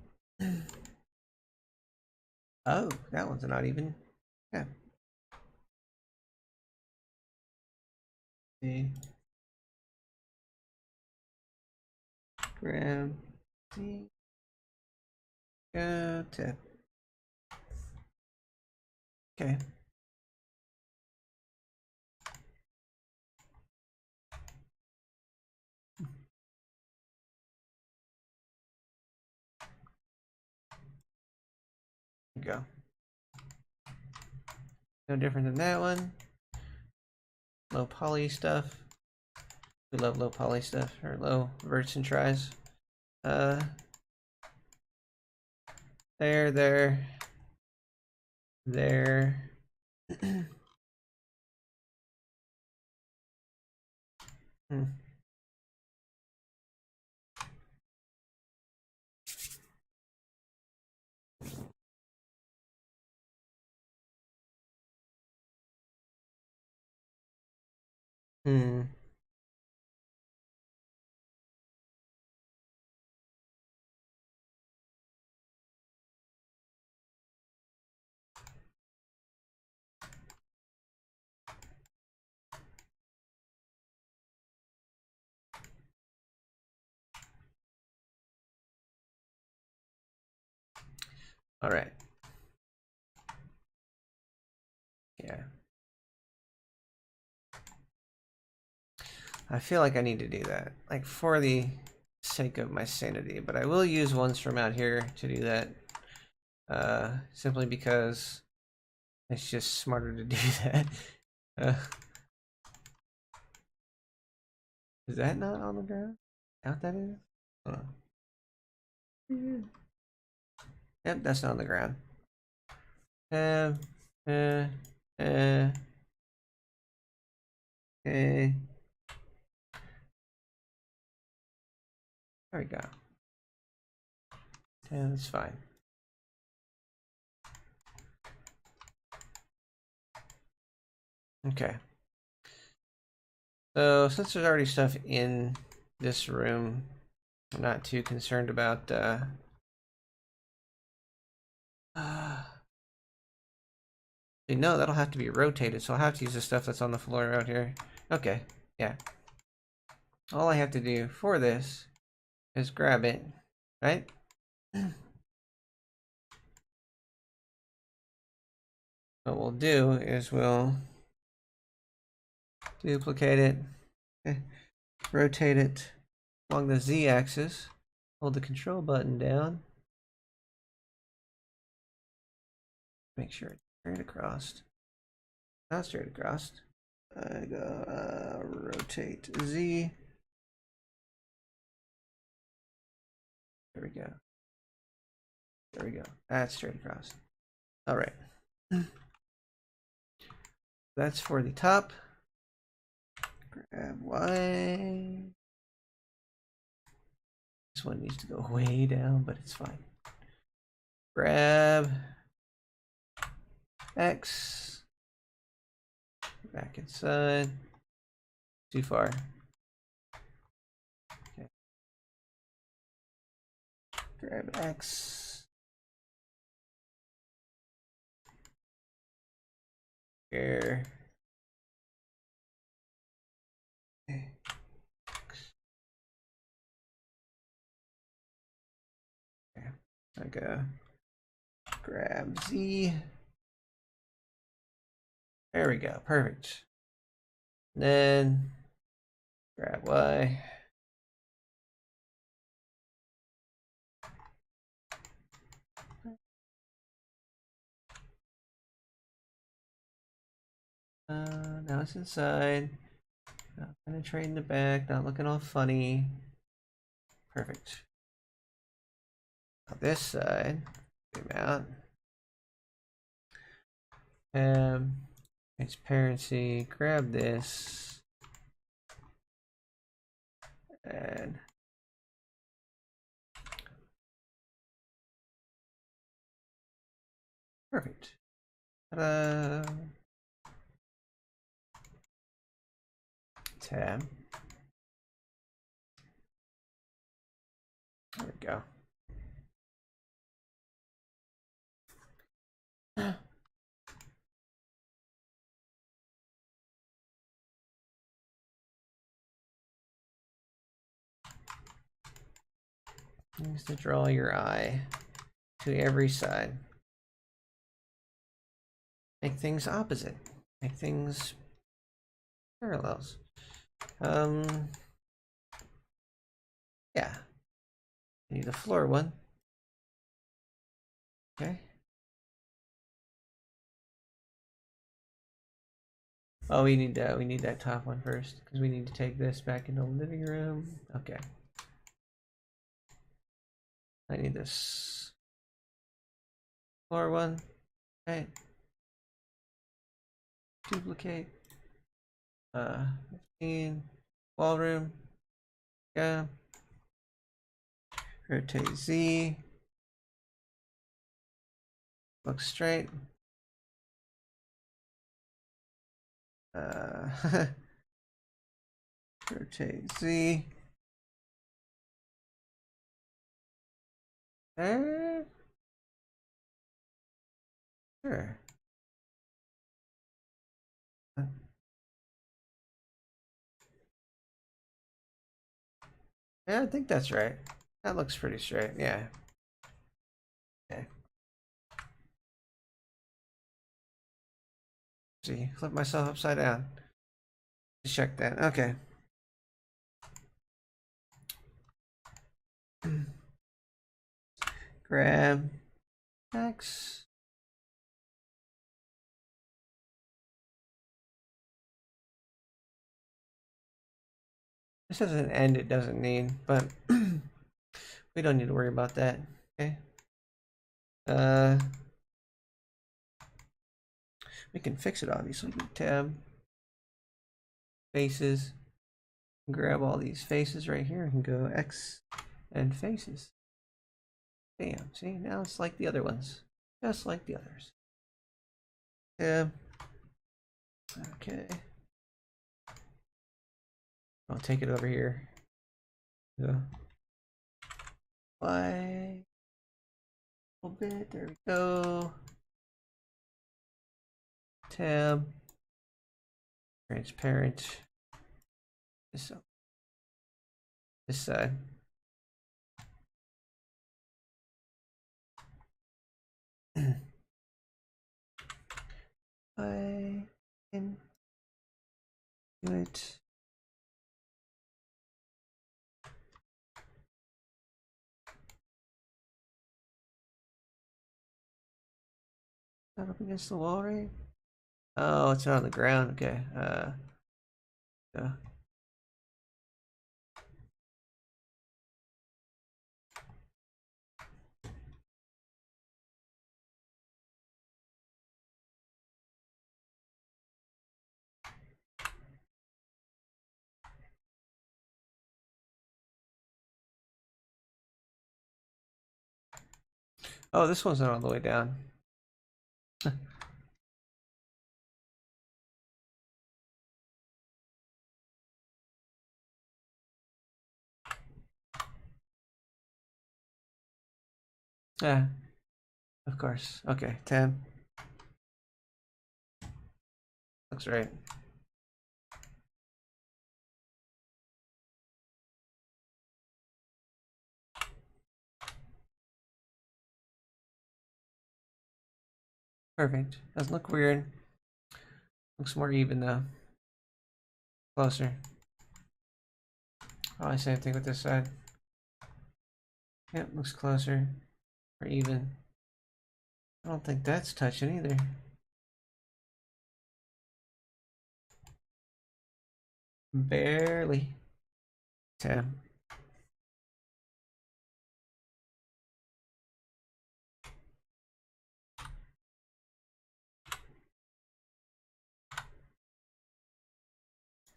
Oh, that one's not even. Yeah. See. Grab. See. Go to. Okay. go. No different than that one. Low poly stuff. We love low poly stuff, or low verts and tries. There. Hmm. Hmm. All right. Yeah. I feel like I need to do that, like for the sake of my sanity, but I will use ones from out here to do that, simply because it's just smarter to do that. Uh, is that not on the ground? Out that is? Hold on. Yep, that's not on the ground. Uh, uh, okay. There we go. Yeah, that's fine. Okay. So since there's already stuff in this room, I'm not too concerned about no, that'll have to be rotated, so I'll have to use the stuff that's on the floor out here. Okay, yeah. All I have to do for this is grab it, right? What we'll do is we'll duplicate it, rotate it along the Z-axis, hold the control button down, make sure it's straight across. Not straight across. I go rotate Z. There we go. There we go. That's straight across. All right. That's for the top. Grab Y. This one needs to go way down, but it's fine. Grab X. Back inside. Too far. Okay. Grab X. Here. Okay. I go grab Z. There we go. Perfect. Then grab Y. Now it's inside. Not penetrating the back. Not looking all funny. Perfect. Now this side. Zoom out. Transparency. Grab this. And perfect. Ta-da. Tab. There we go. Needs to draw your eye to every side. Make things opposite. Make things parallels. Yeah. I need a floor one. Okay. Oh, we need that top one first because we need to take this back into the living room. Okay. I need this floor one. Okay. Duplicate. 15. Wall room. Yeah. Rotate Z. Look straight. Rotate Z. There. Sure. Yeah, I think that's right. That looks pretty straight. Yeah. Okay. See, flip myself upside down. Just check that. Okay. Grab X. This has an end it doesn't need, but we don't need to worry about that. Okay. We can fix it obviously. Tab faces. Grab all these faces right here and go X and faces. Bam. See, now it's like the other ones. Just like the others. Tab. Okay. I'll take it over here. Go. Y. A little bit. There we go. Tab. Transparent. This side. I can do it. Not up against the wall, right? Oh, it's not on the ground. Okay. Yeah. Oh, this one's not all the way down. Yeah, of course. Okay, 10. Looks right. Perfect. Doesn't look weird. Looks more even though. Closer. Oh, same thing with this side. Yep, looks closer. Or even. I don't think that's touching either. Barely. 10.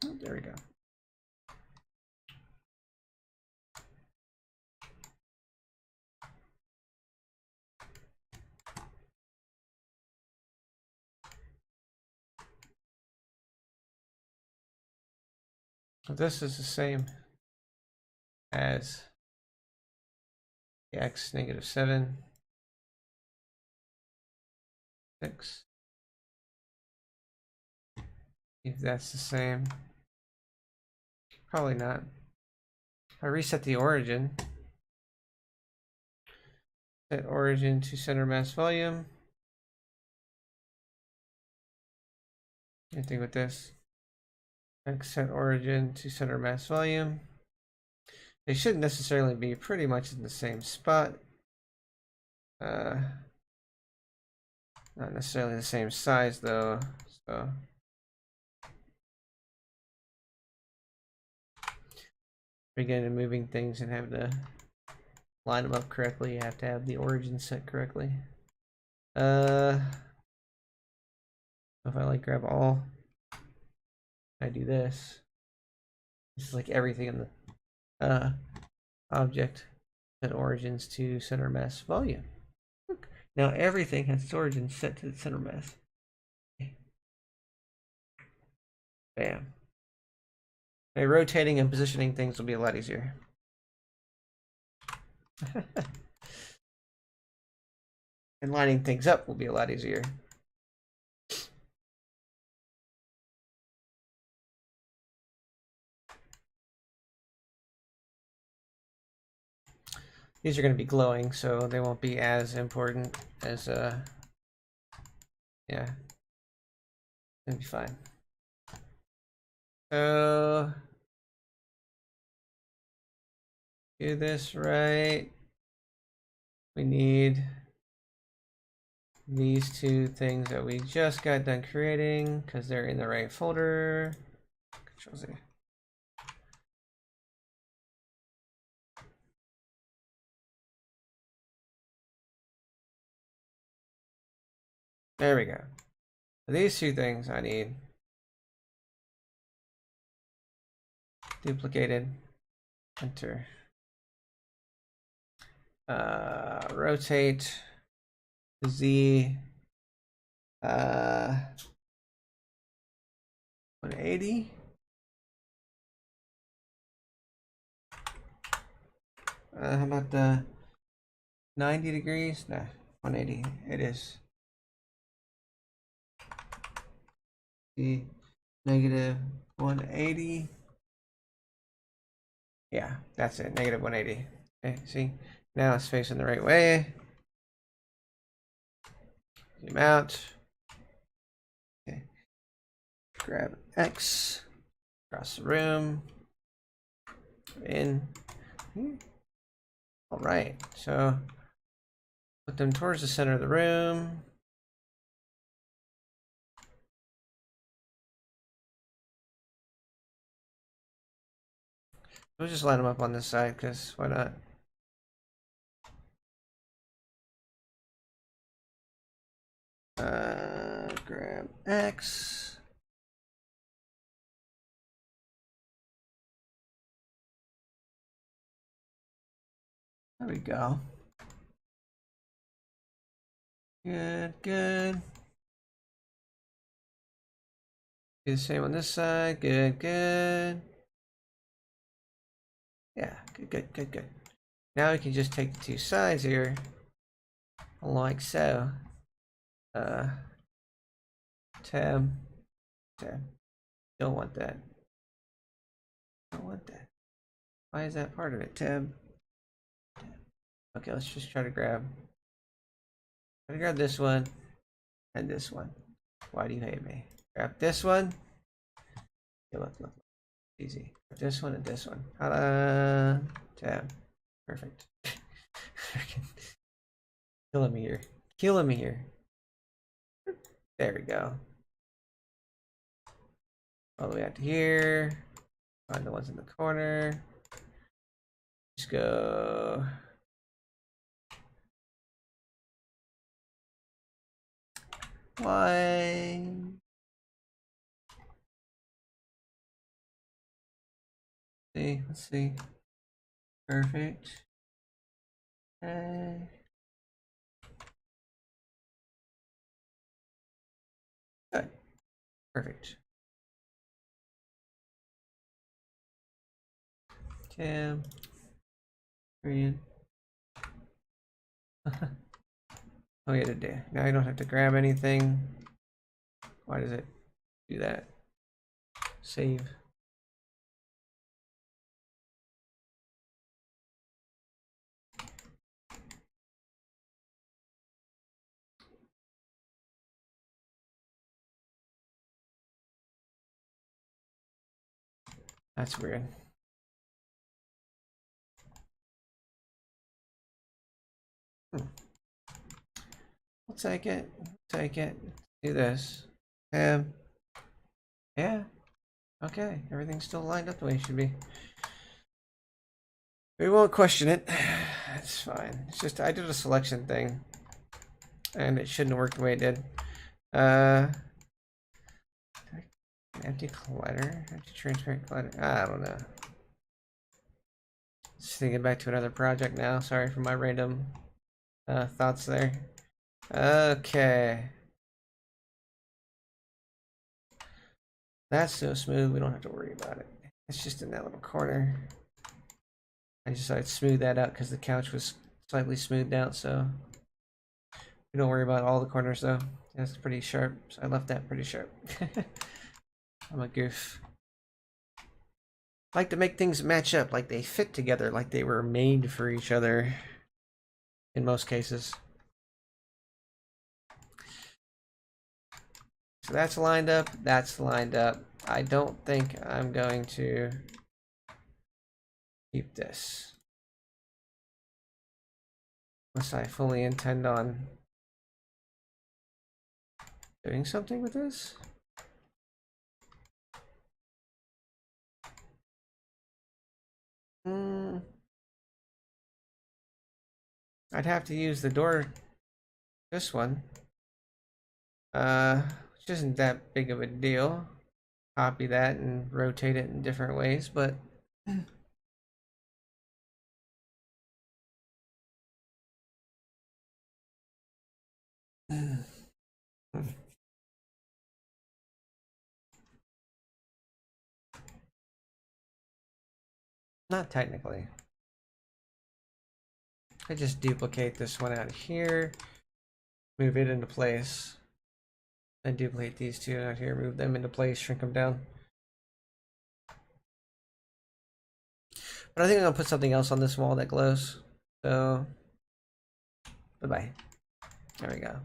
Oh, there we go. So this is the same as the x negative 7, 6. If that's the same. Probably not. If I reset the origin, set origin to center mass volume. Anything with this. X set origin to center mass volume. They shouldn't necessarily be pretty much in the same spot. Not necessarily the same size though. So Again, and moving things and have to line them up correctly, you have to have the origin set correctly. If I like grab all, I do this. This is like everything in the object. Set origins to center mass volume. Look, now everything has its origins set to the center mass. Bam. Okay, rotating and positioning things will be a lot easier. And lining things up will be a lot easier. These are going to be glowing, so they won't be as important as, yeah. It'll be fine. So, do this right. We need these two things that we just got done creating because they're in the right folder. Control Z. There we go. These two things I need duplicated. Enter. Rotate Z 180. How about the 90 degrees? No, 180. It is. Z negative 180. Yeah, that's it. Negative 180. Okay, see? Now it's facing the right way. Zoom out. Okay. Grab X. Across the room. In. All right. So put them towards the center of the room. We'll just line them up on this side because why not? Grab X. There we go. Good, good. Do the same on this side. Good, good. Yeah, good, good, good, good. Now we can just take the two sides here, like so. Tab, tab. Don't want that. Don't want that. Why is that part of it? Tab. Tab. Okay, let's just try to grab this one and this one. Why do you hate me? Grab this one. Okay, look. Easy. Grab this one and this one. Tab. Perfect. Killing me here. Killing me here. There we go. All the way out to here. Find the ones in the corner. Just go. Why? See, let's see. Perfect. Okay. Good. Perfect. Tab. Period. Oh yeah, today. Now I don't have to grab anything. Why does it do that? Save. That's weird. We'll take it. Take it. Do this. Yeah. Okay. Everything's still lined up the way it should be. We won't question it. It's fine. It's just I did a selection thing, and it shouldn't work the way it did. Empty collider, empty transparent collider. I don't know. Just thinking back to another project now. Sorry for my random thoughts there. Okay. That's so smooth, we don't have to worry about it. It's just in that little corner. I just thought I'd smooth that out because the couch was slightly smoothed out, so we don't worry about all the corners though. That's pretty sharp, so I left that pretty sharp. I'm a goof. I like to make things match up, like they fit together, like they were made for each other in most cases. So that's lined up, that's lined up. I don't think I'm going to keep this. Unless I fully intend on doing something with this. I'd have to use the door, this one. Which isn't that big of a deal. Copy that and rotate it in different ways, but not technically. I just duplicate this one out here, move it into place, then duplicate these two out here, move them into place, shrink them down. But I think I'm gonna put something else on this wall that glows. So, bye-bye. There we go.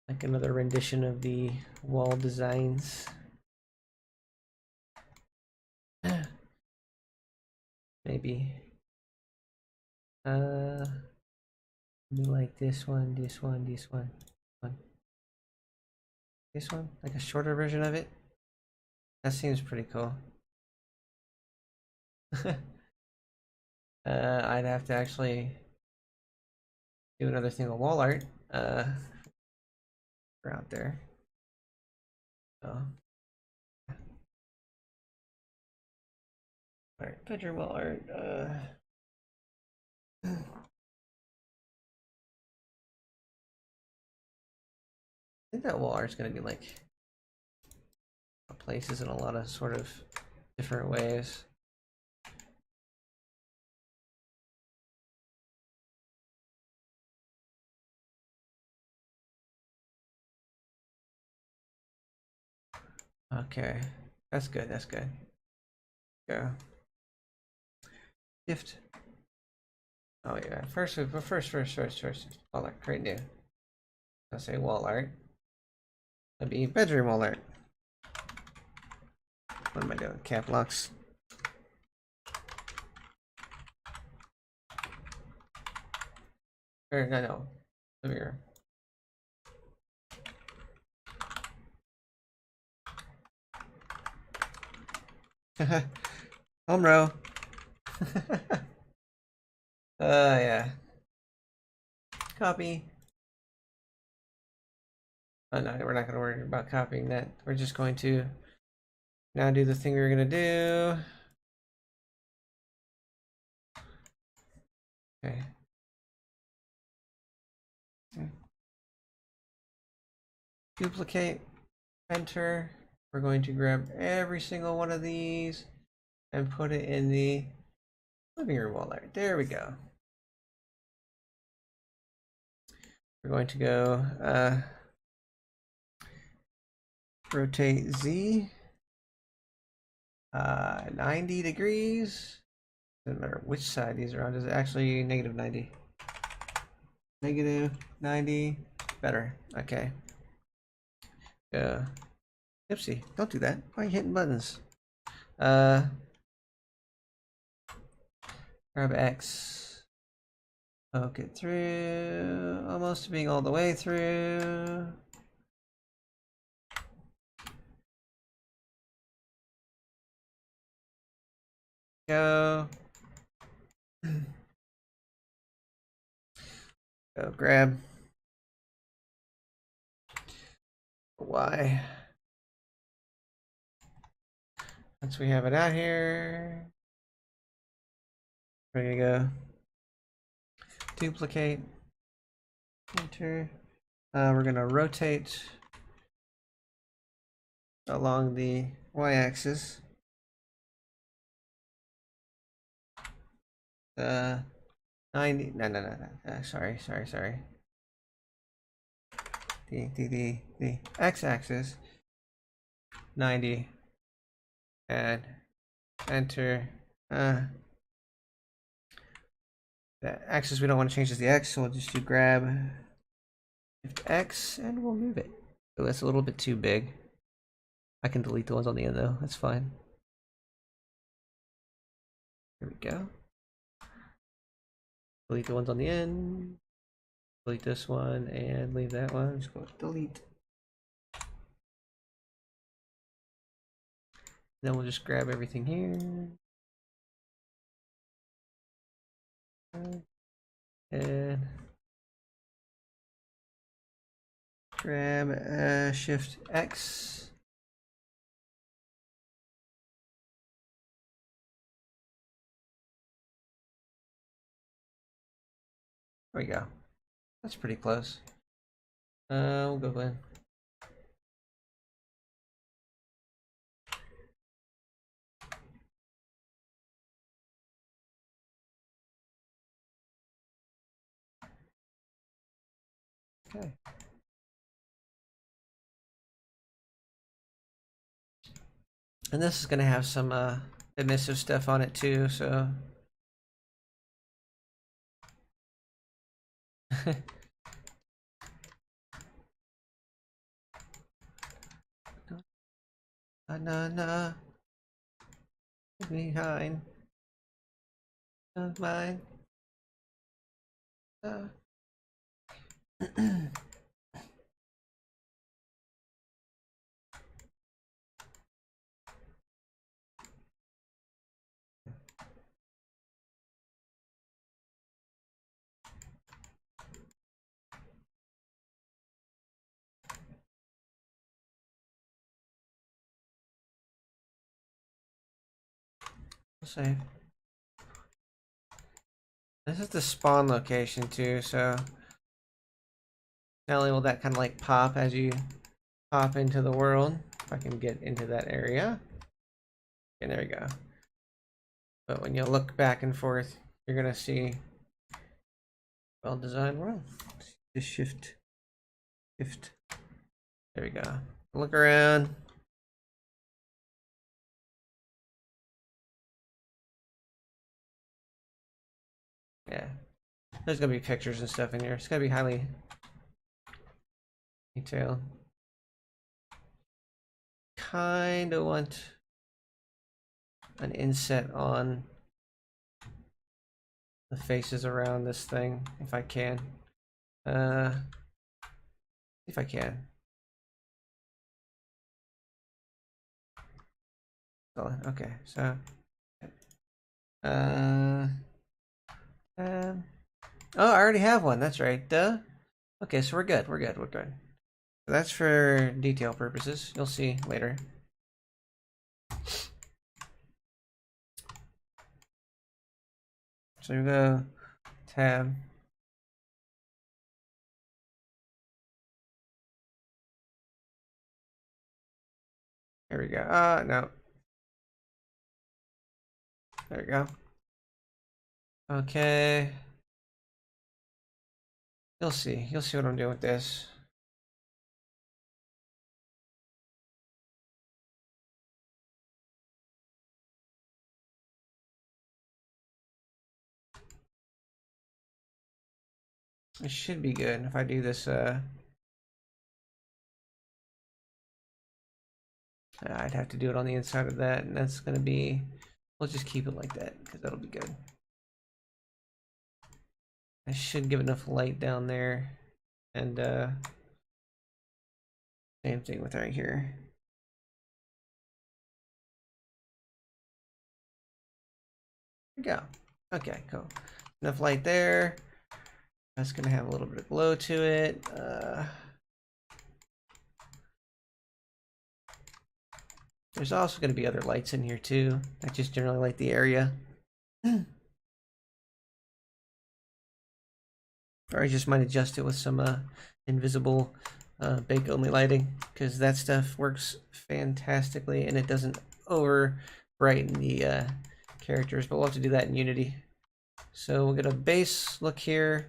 Like another rendition of the wall designs. Maybe. Maybe like this one, this one, this one, this one, like a shorter version of it. That seems pretty cool. I'd have to actually do another thing of wall art. For out there. So. Alright, bedroom wall art. I think that wall art's gonna be like places in a lot of sort of different ways. Okay, that's good. That's good. Yeah. Gift. Oh yeah. First. Wall art. Create new. I'll say wall art. That'd be bedroom wall art. What am I doing? Cap locks. Or no. Over here. Home row. Yeah. Copy. Oh no, we're not going to worry about copying that. We're just going to now do the thing we were going to do. Okay. Duplicate, enter. We're going to grab every single one of these and put it in the living room wall art. There we go. We're going to go rotate Z 90 degrees. Doesn't matter which side these are on. Is it actually negative 90? Negative 90. Better. Okay. Oopsie. Don't do that. Why are you hitting buttons? Grab X. Poke it through. Almost being all the way through. Go. Go grab Y. Once we have it out here, ready to go. Duplicate. Enter. We're going to rotate along the y-axis. 90. No. Sorry. The x-axis. 90. Add. Enter. The axis we don't want to change is the x, so we'll just do grab Shift X and we'll move it. Oh, that's a little bit too big. I can delete the ones on the end though, that's fine. There we go. Delete the ones on the end. Delete this one and leave that one. Just go delete. Then we'll just grab everything here. And grab Shift X. There we go. That's pretty close. We'll go in. Okay. And this is going to have some emissive stuff on it too, so no behind of mine. Save. This is the spawn location too, so not only will that kind of like pop as you pop into the world, if I can get into that area. And there we go. But when you look back and forth, you're gonna see well-designed world. Just shift. There we go. Look around. Yeah, there's gonna be pictures and stuff in here. It's gonna be highly detailed. Kinda want an inset on the faces around this thing if I can. If I can. Okay, so oh, I already have one. That's right. Duh. Okay, so we're good. So that's for detail purposes. You'll see later. So we go tab. There we go. No. There we go. Okay. You'll see. You'll see what I'm doing with this. It should be good if I do this. I'd have to do it on the inside of that, and that's gonna be. We'll just keep it like that because that'll be good. I should give enough light down there, and same thing with right here. we go. Okay, cool. Enough light there. That's gonna have a little bit of glow to it. There's also gonna be other lights in here too. I just generally light the area. Or I just might adjust it with some invisible bake only lighting, because that stuff works fantastically and it doesn't over brighten the characters, but we'll have to do that in Unity. So we'll get a base look here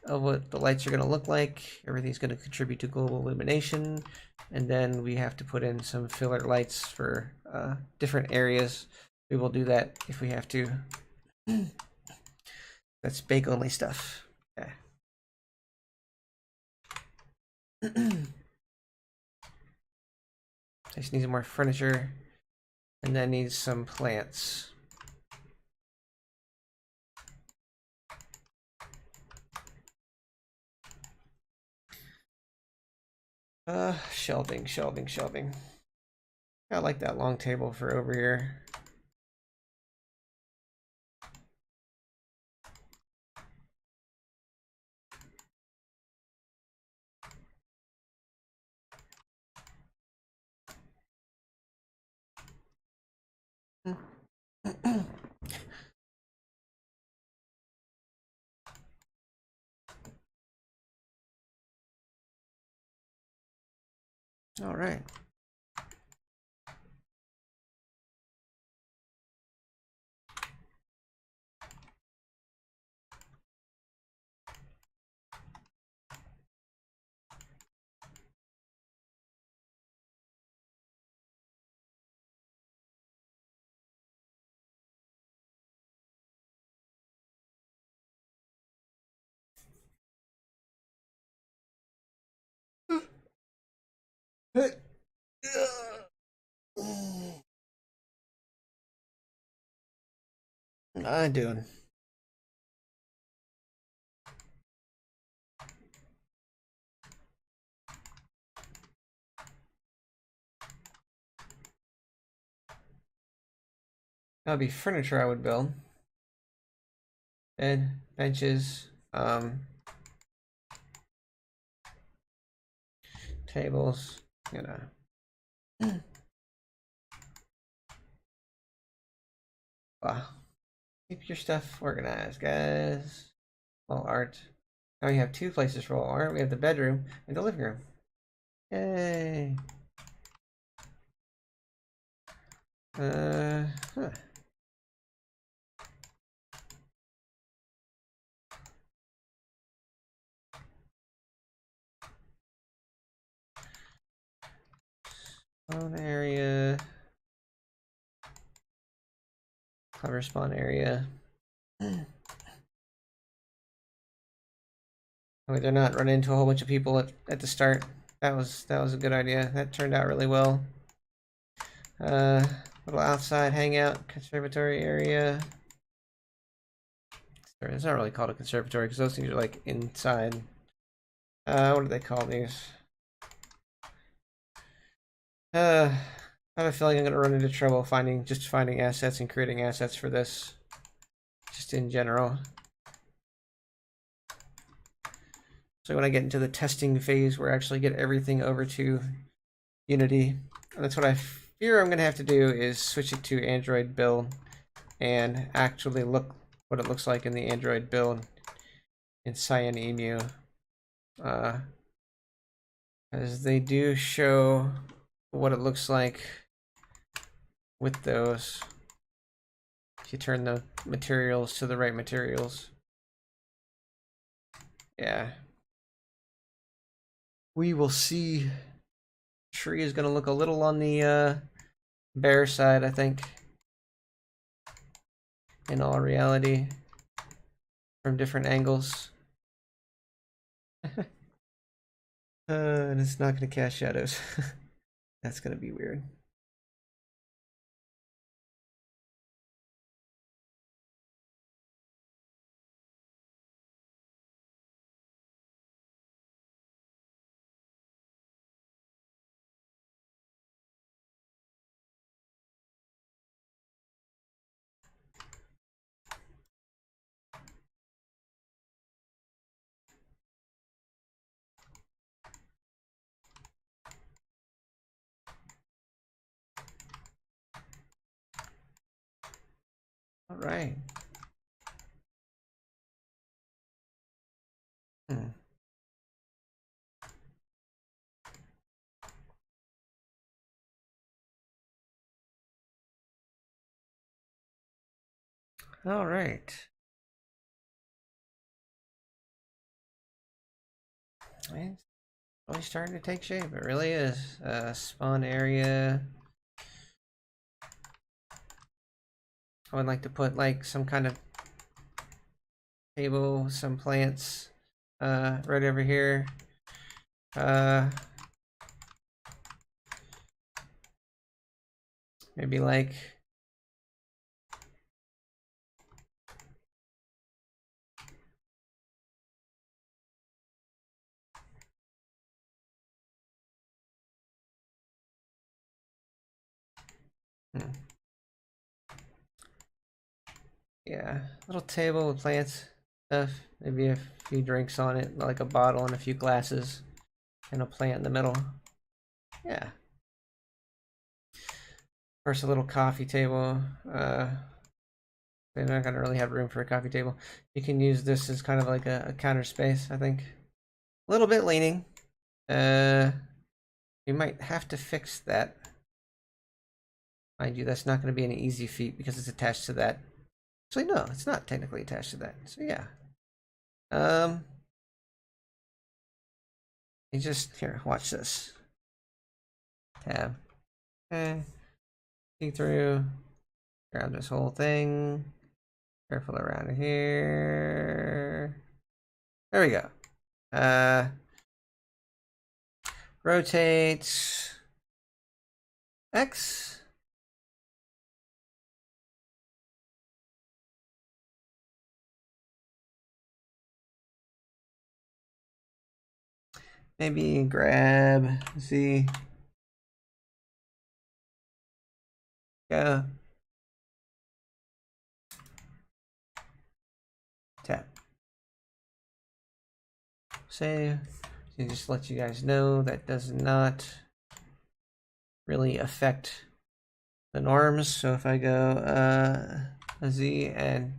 of what the lights are going to look like. Everything's going to contribute to global illumination, and then we have to put in some filler lights for different areas. We will do that if we have to. That's bake only stuff. Okay. Just needs more furniture, and then needs some plants. Shelving, shelving, shelving. I like that long table for over here. All right. What am I doing? That would be furniture I would build. Bed, benches, tables, you know. Wow. Keep your stuff organized, guys. All art. Now we have two places for all art. We have the bedroom and the living room. Yay. Huh. Spawn area. Cover spawn area. Oh, they're not running into a whole bunch of people at the start. That was a good idea. That turned out really well. Little outside hangout conservatory area. It's not really called a conservatory because those things are like inside. What do they call these? I have a feeling I'm gonna run into trouble finding assets and creating assets for this, just in general. So when I get into the testing phase, where I actually get everything over to Unity, and that's what I fear I'm gonna have to do, is switch it to Android build and actually look what it looks like in the Android build in CyanEmu, as they do show what it looks like with those if you turn the materials to the right materials. Yeah, we will see. Tree is going to look a little on the bare side, I think, in all reality, from different angles. And it's not going to cast shadows. That's going to be weird. All right. Hmm. All right. It's really starting to take shape. It really is. Spawn area. I would like to put like some kind of table, some plants, right over here. Maybe like hmm. Yeah, little table with plants, stuff. Maybe a few drinks on it, like a bottle and a few glasses, and a plant in the middle. Yeah. First, a little coffee table. They're not gonna really have room for a coffee table. You can use this as kind of like a counter space, I think. A little bit leaning. You might have to fix that. Mind you, that's not going to be an easy feat because it's attached to that. Actually, no, it's not technically attached to that. So yeah. You just here, watch this. Tab. Okay. See through. Grab this whole thing. Careful around here. There we go. Rotate X. Maybe grab Z. Go. Tap. Save. So just let you guys know that does not really affect the norms. So if I go a Z and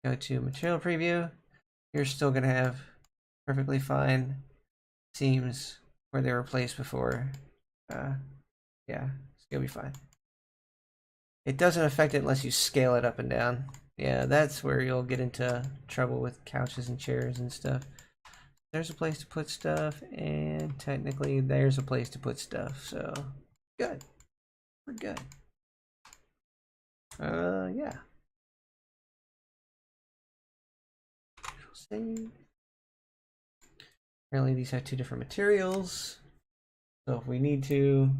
go to material preview, you're still gonna have perfectly fine seams where they were placed before. Yeah, it's gonna be fine. It doesn't affect it unless you scale it up and down. Yeah, that's where you'll get into trouble with couches and chairs and stuff. There's a place to put stuff, and technically there's a place to put stuff, so good. We're good. Yeah. Save. Apparently these have two different materials, so if we need to,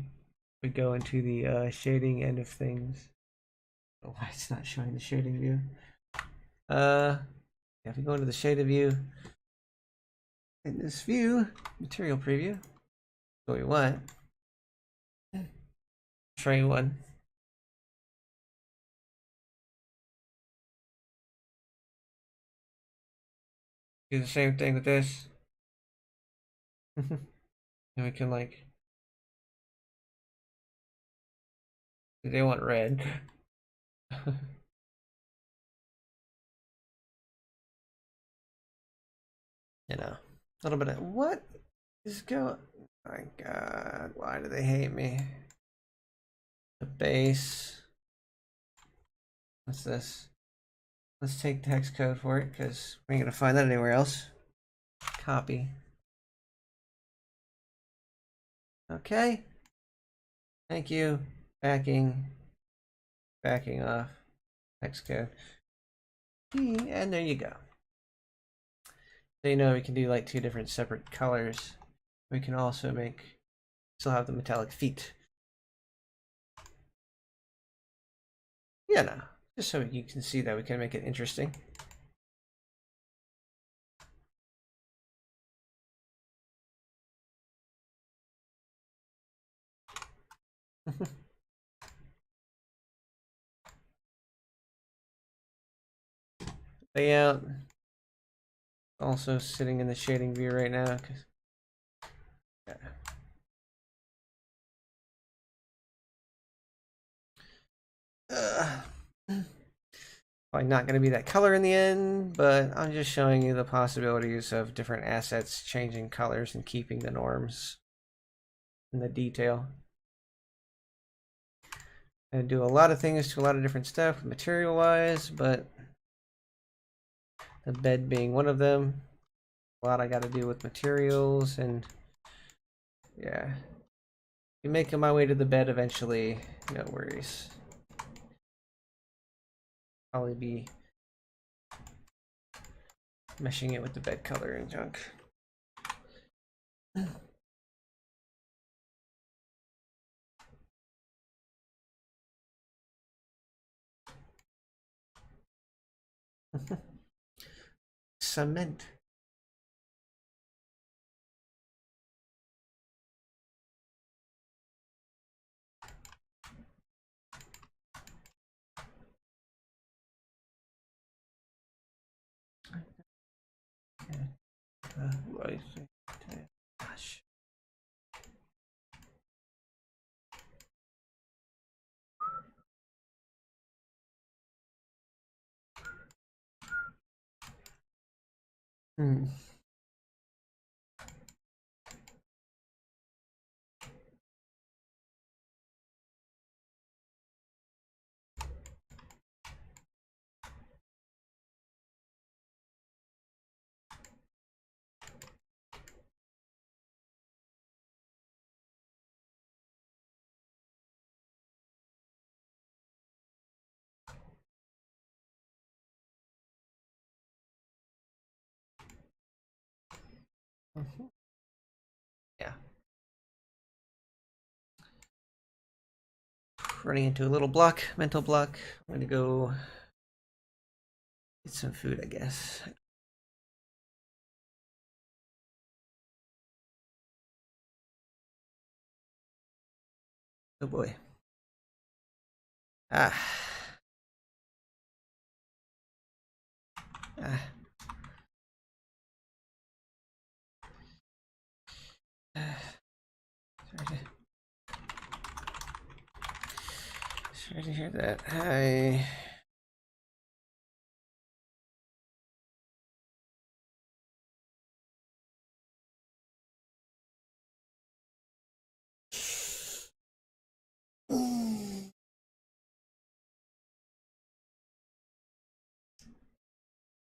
we go into the shading end of things. Oh, why it's not showing the shading view? Yeah, if we go into the shaded view, in this view, material preview, what we want. Tray one. Do the same thing with this. And we can like, they want red. You know, a little bit of what is going? My God, why do they hate me? The base. What's this? Let's take text code for it because we ain't gonna find that anywhere else. Copy. Okay. Thank you. Backing. Backing off. Text code. And there you go. So you know we can do like two different separate colors. We can also make still have the metallic feet. Yeah, no. Just so you can see that we can make it interesting. Layout. Also sitting in the shading view right now. Yeah. Probably not going to be that color in the end, but I'm just showing you the possibilities of different assets changing colors and keeping the norms and the detail. I do a lot of things to a lot of different stuff material-wise, but the bed being one of them. A lot I got to do with materials, and yeah. Be making my way to the bed eventually, no worries. Probably be meshing it with the bed color and junk. Cement. Gosh. Hmm. Yeah. Running into a little block, mental block. I'm gonna go get some food, I guess. Oh boy. Ah. Ah. Sorry to hear that. Hi.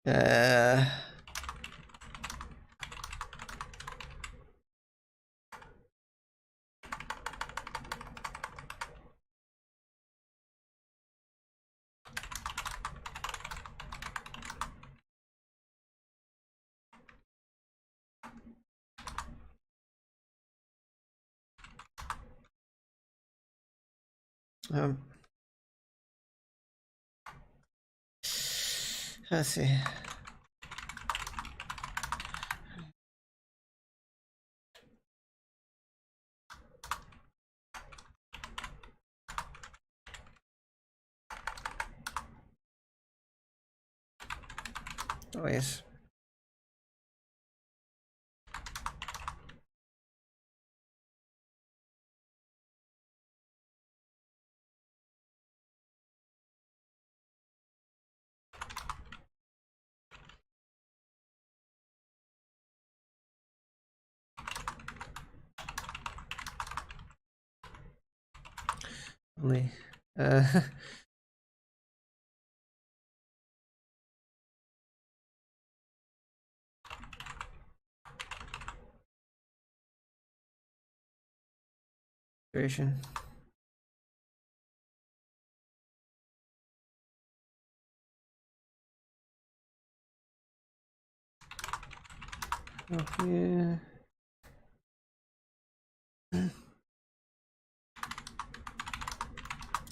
Uh. Um. Let's see. Always. Only. Duration. Okay.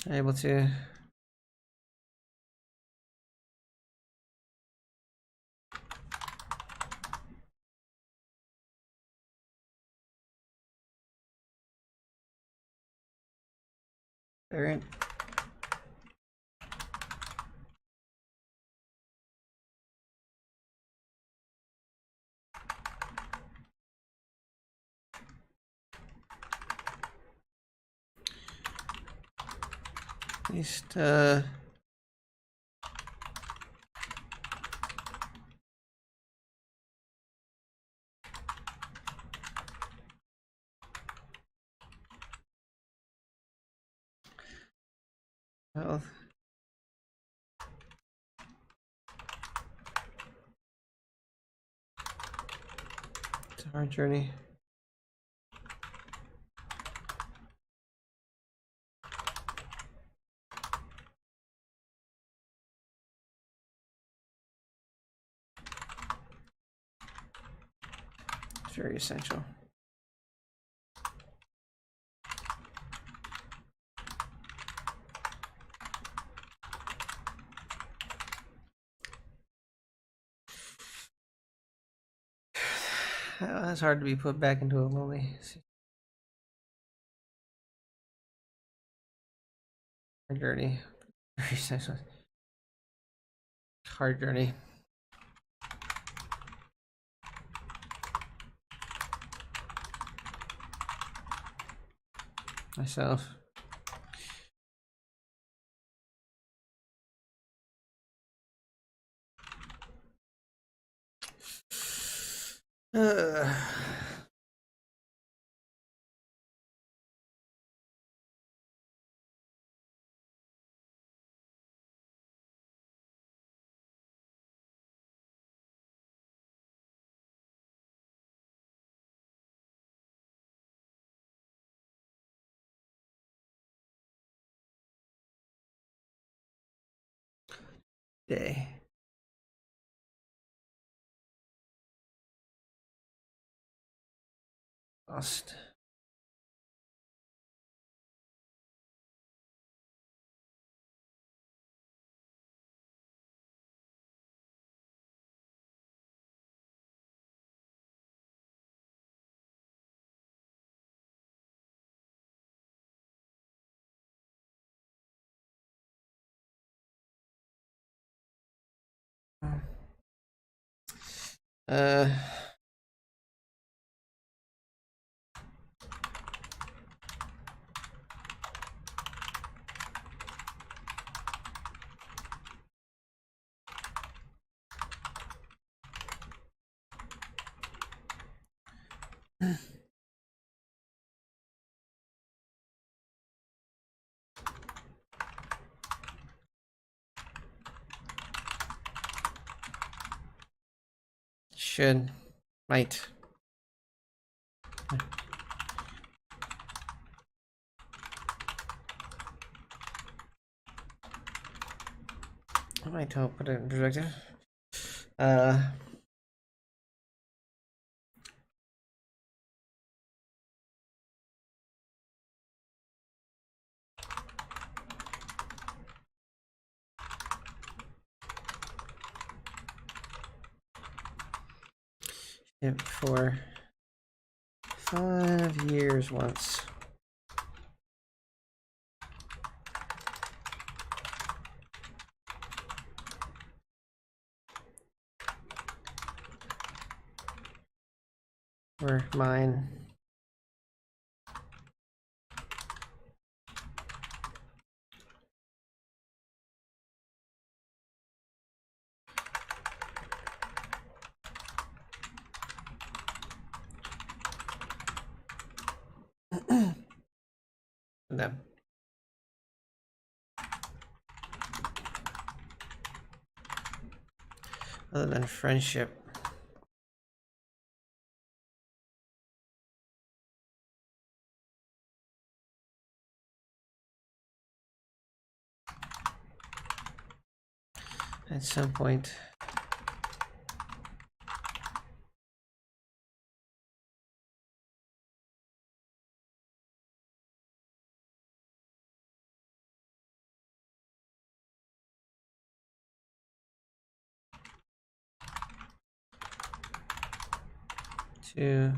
Able to. Variant. At least Well, it's a hard journey. It's very essential. It's hard to be put back into a lonely journey. Very essential. Hard journey. Myself. Day. Lost. Uh. Should. Might. I might help put it in perspective. For 5 years once. Or mine. Them. Other than friendship. At some point. To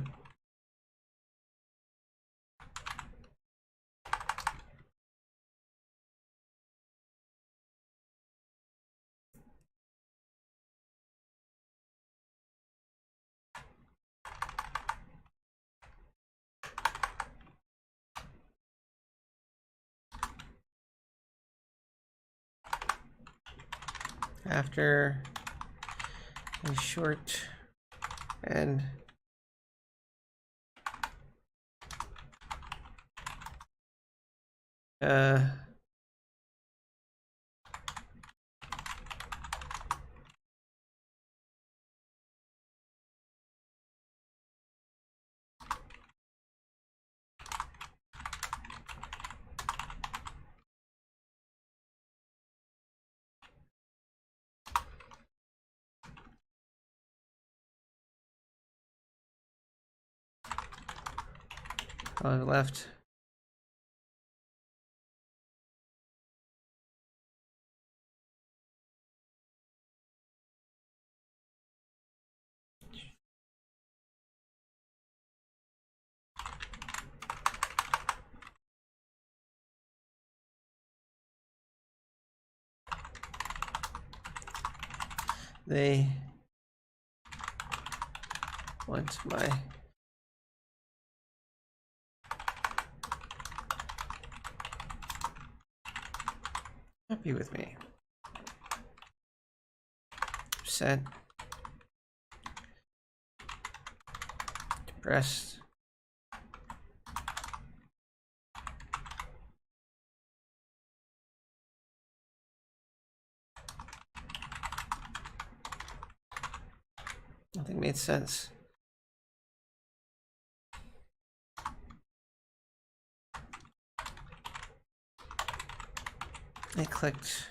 after a short and On the left. They want my happy with me. Upset. Depressed. Nothing made sense. I clicked.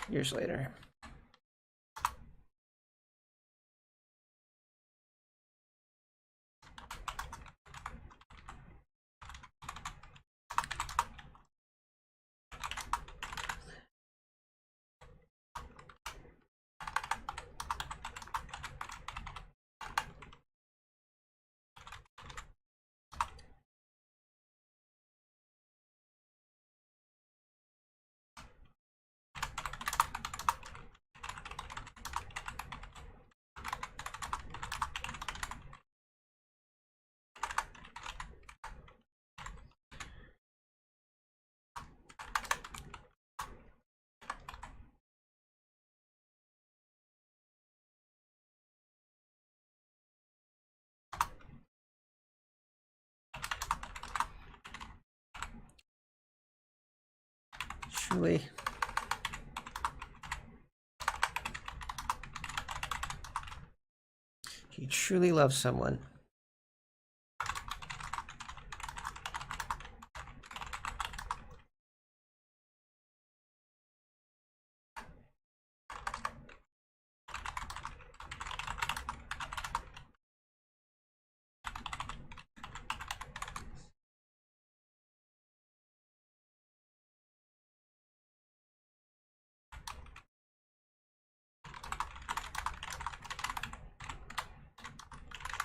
Years later. Truly. He truly loves someone.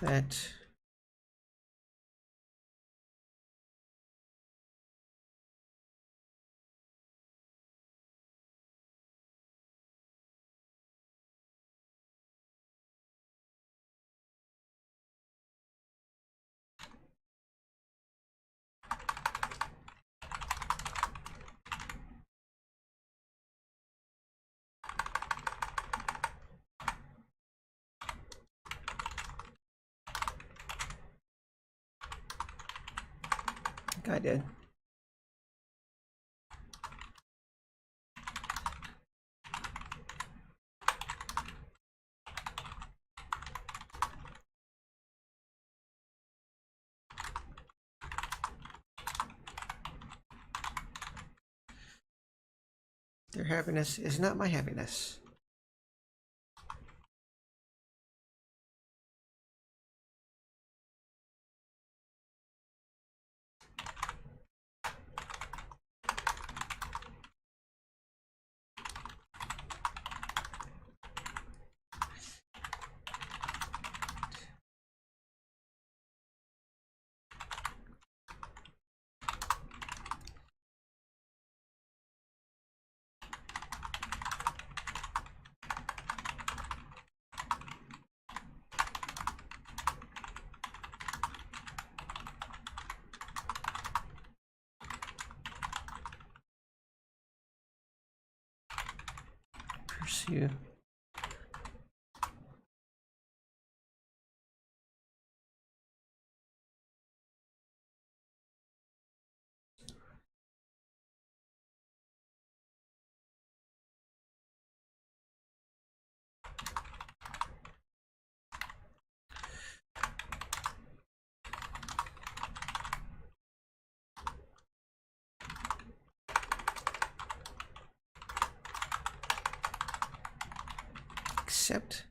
That I did. Their happiness is not my happiness. Pursue. accept.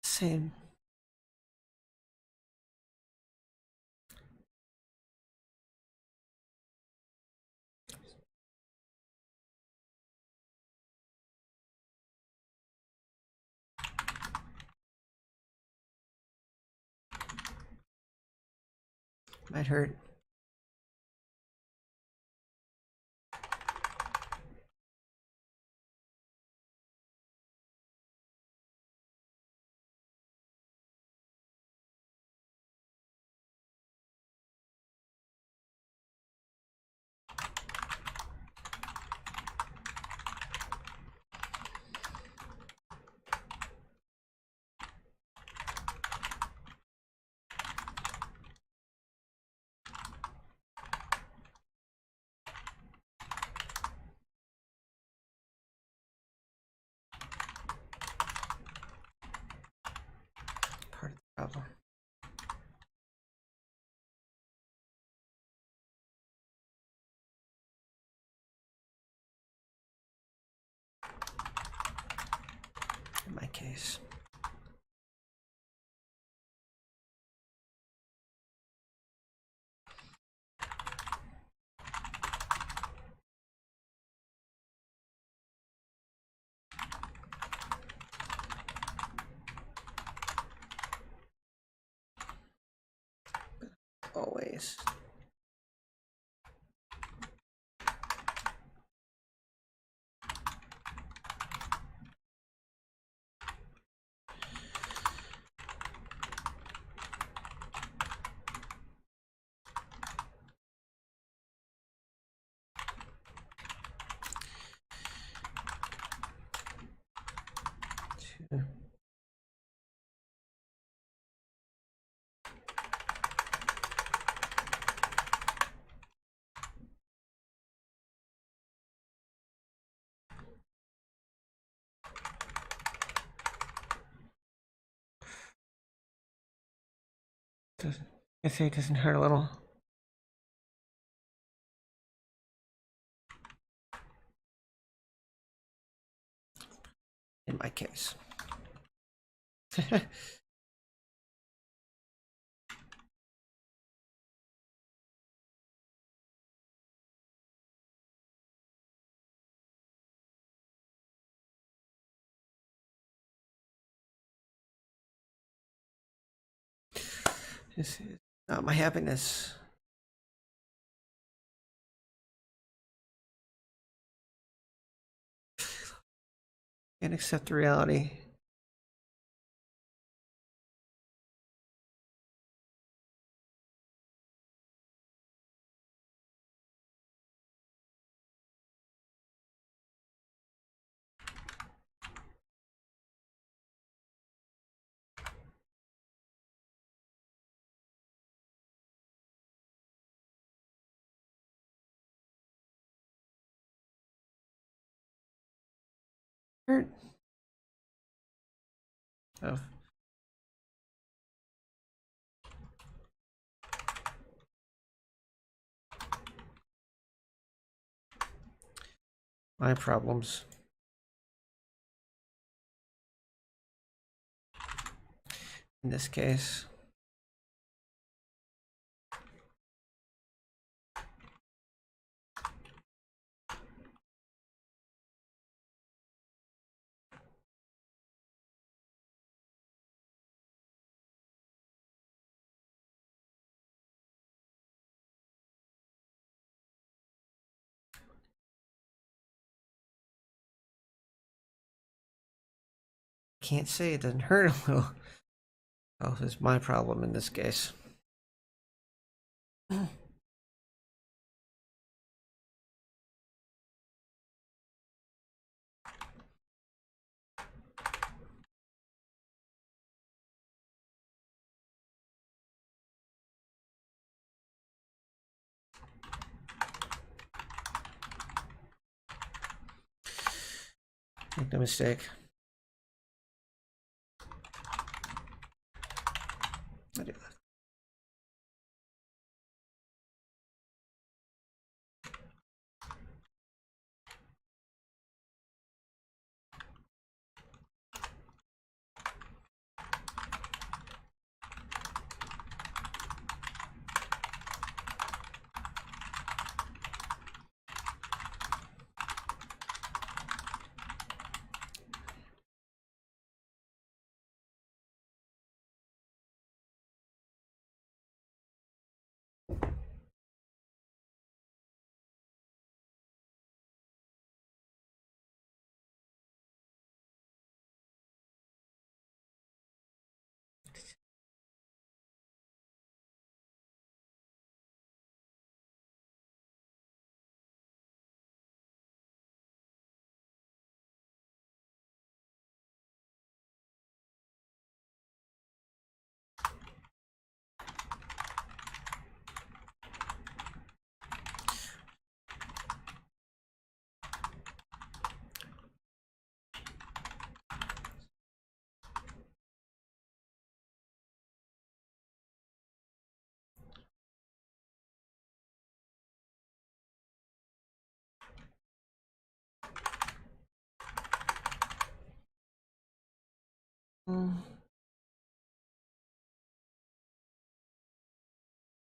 Same. Might hurt. Part of the problem. In my case. Always. Two. Doesn't, I say it doesn't hurt a little. In my case. This is not my happiness. Can't accept the reality. Hurt. Oh. My problems. In this case. Can't say it doesn't hurt a little. Oh, it's my problem in this case. Make no mistake. I do.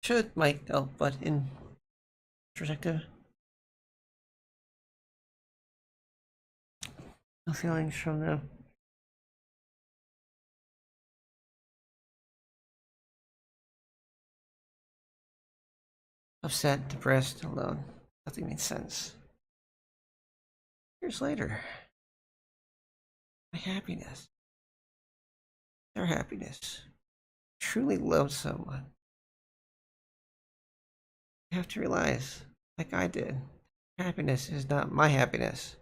Should might help, but in perspective, no feelings from them. Upset, depressed, alone. Nothing makes sense. Years later, my happiness, their happiness, truly love someone. You have to realize, like I did, happiness is not my happiness.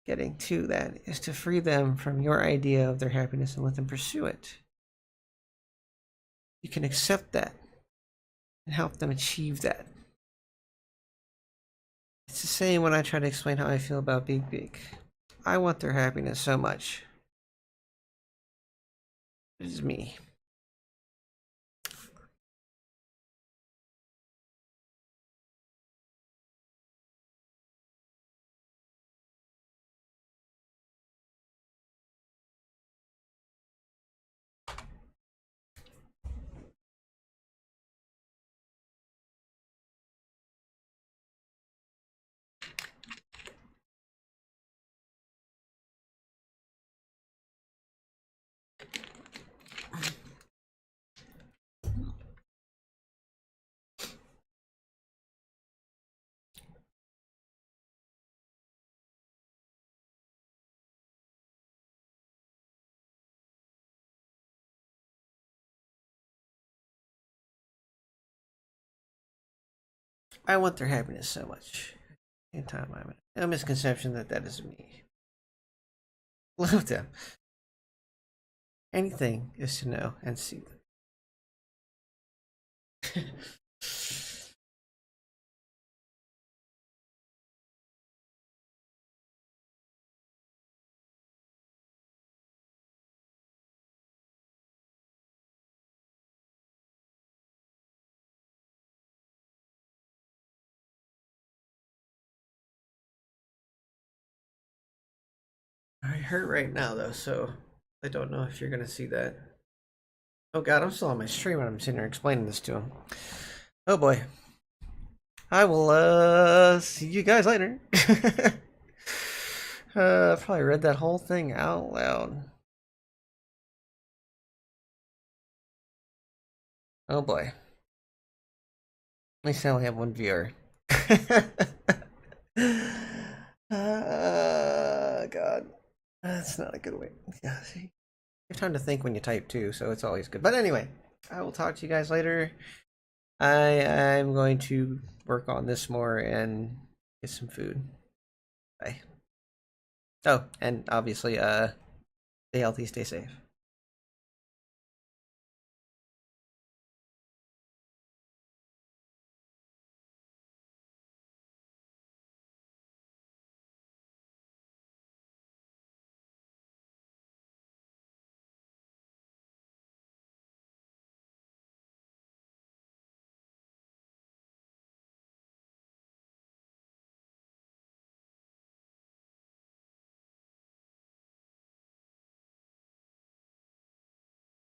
Getting to that is to free them from your idea of their happiness and let them pursue it. You can accept that and help them achieve that. It's the same when I try to explain how I feel about Big Big. I want their happiness so much. It is me. I want their happiness so much. In time, I'm no misconception that that is me. Love them. Anything is to know and see them. I hurt right now though, so I don't know if you're gonna see that. Oh god, I'm still on my stream when I'm sitting here explaining this to him. Oh boy. I will see you guys later. Probably read that whole thing out loud. Oh boy. At least I only have one viewer. God. That's not a good way. Yeah, see? You have time to think when you type too, so it's always good. But anyway, I will talk to you guys later. I'm going to work on this more and get some food. Bye. Oh, and obviously, stay healthy, stay safe.